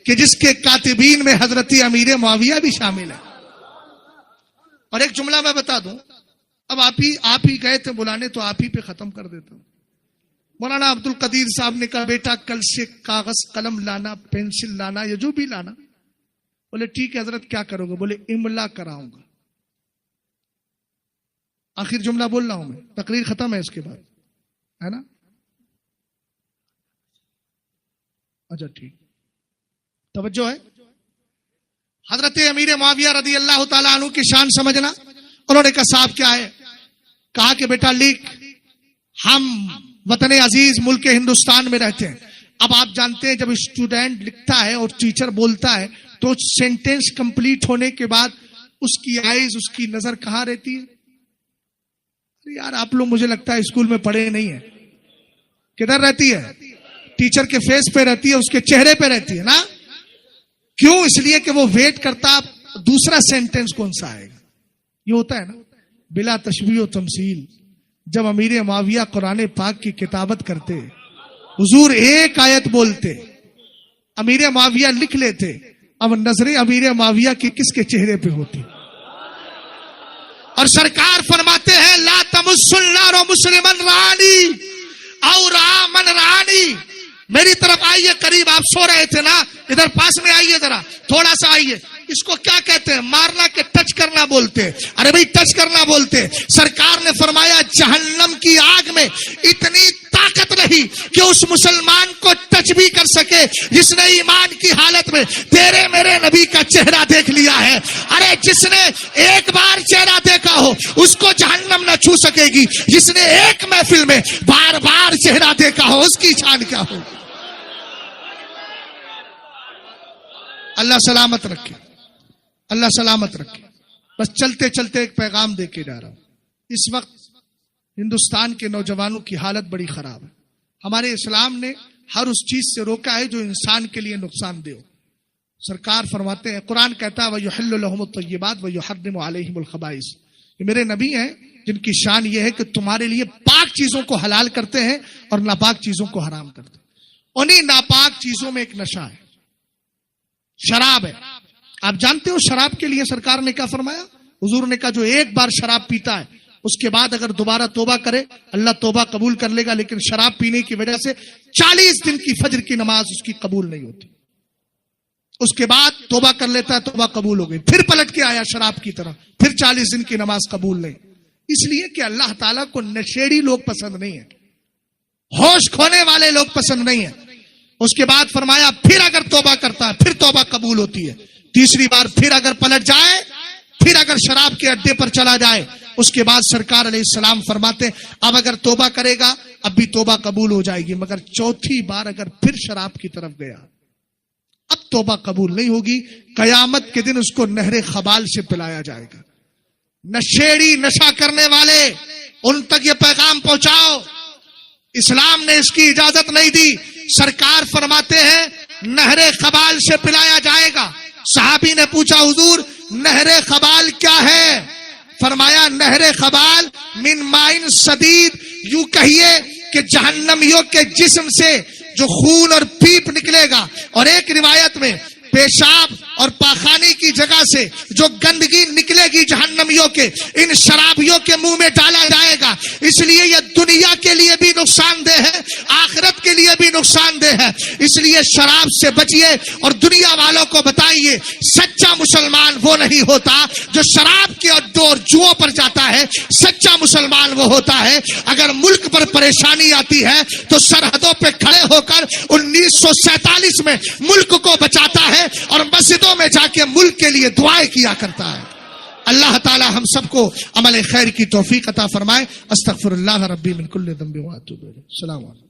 کہ جس کے کاتبین میں حضرت امیر معاویہ بھی شامل ہے. اور ایک جملہ میں بتا دوں, اب آپ ہی گئے تھے بلانے تو آپ ہی پہ ختم کر دیتا ہوں. مولانا عبد القدیر صاحب نے کہا بیٹا کل سے کاغذ قلم لانا, پینسل لانا یا جو بھی لانا. بولے ٹھیک ہے حضرت کیا کرو گے؟ بولے املا کراؤں گا. آخر جملہ بول رہا ہوں میں, تقریر ختم ہے اس کے بعد, ہے نا؟ اچھا ٹھیک, توجہ ہے. حضرت امیر معاویہ رضی اللہ تعالیٰ عنہ کی شان سمجھنا. انہوں نے کہا صاحب کیا ہے؟ کہا کہ بیٹا لکھ, ہم وطن عزیز ملک ہندوستان میں رہتے ہیں. اب آپ جانتے ہیں جب اسٹوڈنٹ لکھتا ہے اور ٹیچر بولتا ہے تو سینٹینس کمپلیٹ ہونے کے بعد اس کی آئیز, اس کی نظر کہاں رہتی ہے؟ یار آپ لوگ مجھے لگتا ہے اسکول میں پڑھے نہیں ہیں. کدھر رہتی ہے؟ ٹیچر کے فیس پہ رہتی ہے, اس کے چہرے پہ رہتی ہے نا. کیوں؟ اس لیے کہ وہ ویٹ کرتا دوسرا سینٹینس کون سا آئے گا. یہ ہوتا ہے نا بلا تشبیہ و تمثیل. جب امیر معاویہ قرآن پاک کی کتابت کرتے, حضور ایک آیت بولتے, امیر معاویہ لکھ لیتے, اب نظریں امیر معاویہ کی کس کے چہرے پہ ہوتی؟ اور سرکار فرماتے ہیں لا تمس النار مسلما رانی او را من رانی. میری طرف آئیے, قریب آپ سو رہے تھے نا, ادھر پاس میں آئیے, ذرا تھوڑا سا آئیے. اس کو کیا کہتے ہیں؟ مارنا کہ ٹچ کرنا بولتے. ارے بھائی ٹچ کرنا بولتے. سرکار نے فرمایا جہنم کی آگ میں اتنی طاقت نہیں کہ اس مسلمان کو ٹچ بھی کر سکے جس نے ایمان کی حالت میں تیرے میرے نبی کا چہرہ دیکھ لیا ہے. ارے جس نے ایک بار چہرہ دیکھا ہو اس کو جہنم نہ چھو سکے گی. جس نے ایک محفل میں بار بار چہرہ دیکھا ہو اس کی شان کیا ہو. اللہ سلامت رکھے, اللہ سلامت رکھے. بس چلتے چلتے ایک پیغام دے کے جا رہا ہوں. اس وقت ہندوستان کے نوجوانوں کی حالت بڑی خراب ہے. ہمارے اسلام نے ہر اس چیز سے روکا ہے جو انسان کے لیے نقصان دہ ہو. سرکار فرماتے ہیں, قرآن کہتا ہے وَيُحِلُّ لَهُمُ الطَّيِّبَاتِ وَيُحَرِّمُ عَلَيْهِمُ الْخَبَائِثَ. یہ میرے نبی ہیں جن کی شان یہ ہے کہ تمہارے لیے پاک چیزوں کو حلال کرتے ہیں اور ناپاک چیزوں کو حرام کرتے ہیں. انہی ناپاک چیزوں میں ایک نشہ ہے, شراب ہے. آپ جانتے ہو شراب کے لیے سرکار نے کیا فرمایا؟ حضور نے کہا جو ایک بار شراب پیتا ہے اس کے بعد اگر دوبارہ توبہ کرے اللہ توبہ قبول کر لے گا, لیکن شراب پینے کی وجہ سے 40 دن کی فجر کی نماز اس کی قبول نہیں ہوتی. اس کے بعد توبہ کر لیتا ہے, توبہ قبول ہو گئی, پھر پلٹ کے آیا شراب کی طرح, پھر 40 دن کی نماز قبول نہیں. اس لیے کہ اللہ تعالیٰ کو نشیڑی لوگ پسند نہیں ہیں, ہوش کھونے والے لوگ پسند نہیں ہیں. اس کے بعد فرمایا پھر اگر توبہ کرتا ہے پھر توبہ قبول ہوتی ہے. تیسری بار پھر اگر پلٹ جائے, پھر اگر شراب کے اڈے پر چلا جائے, اس کے بعد سرکار علیہ السلام فرماتے اب اگر توبہ کرے گا اب بھی توبہ قبول ہو جائے گی, مگر چوتھی بار اگر پھر شراب کی طرف گیا اب توبہ قبول نہیں ہوگی. قیامت کے دن اس کو نہر خبال سے پلایا جائے گا. نشیڑی نشہ کرنے والے ان تک یہ پیغام پہنچاؤ, اسلام نے اس کی اجازت نہیں دی. سرکار فرماتے ہیں نہر خبال سے پلایا جائے گا. صحابی نے پوچھا حضور نہر خبال کیا ہے؟ فرمایا نہر خبال من مائن شدید, یوں کہیے کہ جہنمیوں کے جسم سے جو خون اور پیپ نکلے گا, اور ایک روایت میں پیشاب اور پاخانے کی جگہ سے جو گندگی نکلے گی جہنمیوں کے, ان شرابیوں کے منہ میں ڈالا جائے گا. اس لیے یہ دنیا کے لیے بھی نقصان دہ ہے, آخرت کے لیے بھی نقصان دہ ہے. اس لیے شراب سے بچیے اور دنیا والوں کو بتائیے سچا مسلمان وہ نہیں ہوتا جو شراب کے اڈوں اور جوؤں پر جاتا ہے. سچا مسلمان وہ ہوتا ہے اگر ملک پر پریشانی آتی ہے تو سرحدوں پہ کھڑے ہو کر 1947 میں ملک کو بچاتا ہے اور مسجدوں میں جا کے ملک کے لیے دعائیں کیا کرتا ہے. اللہ تعالی ہم سب کو عمل خیر کی توفیق عطا فرمائے. استغفر اللہ ربی من کل ذنب و اتوب الیہ. السلام علیکم.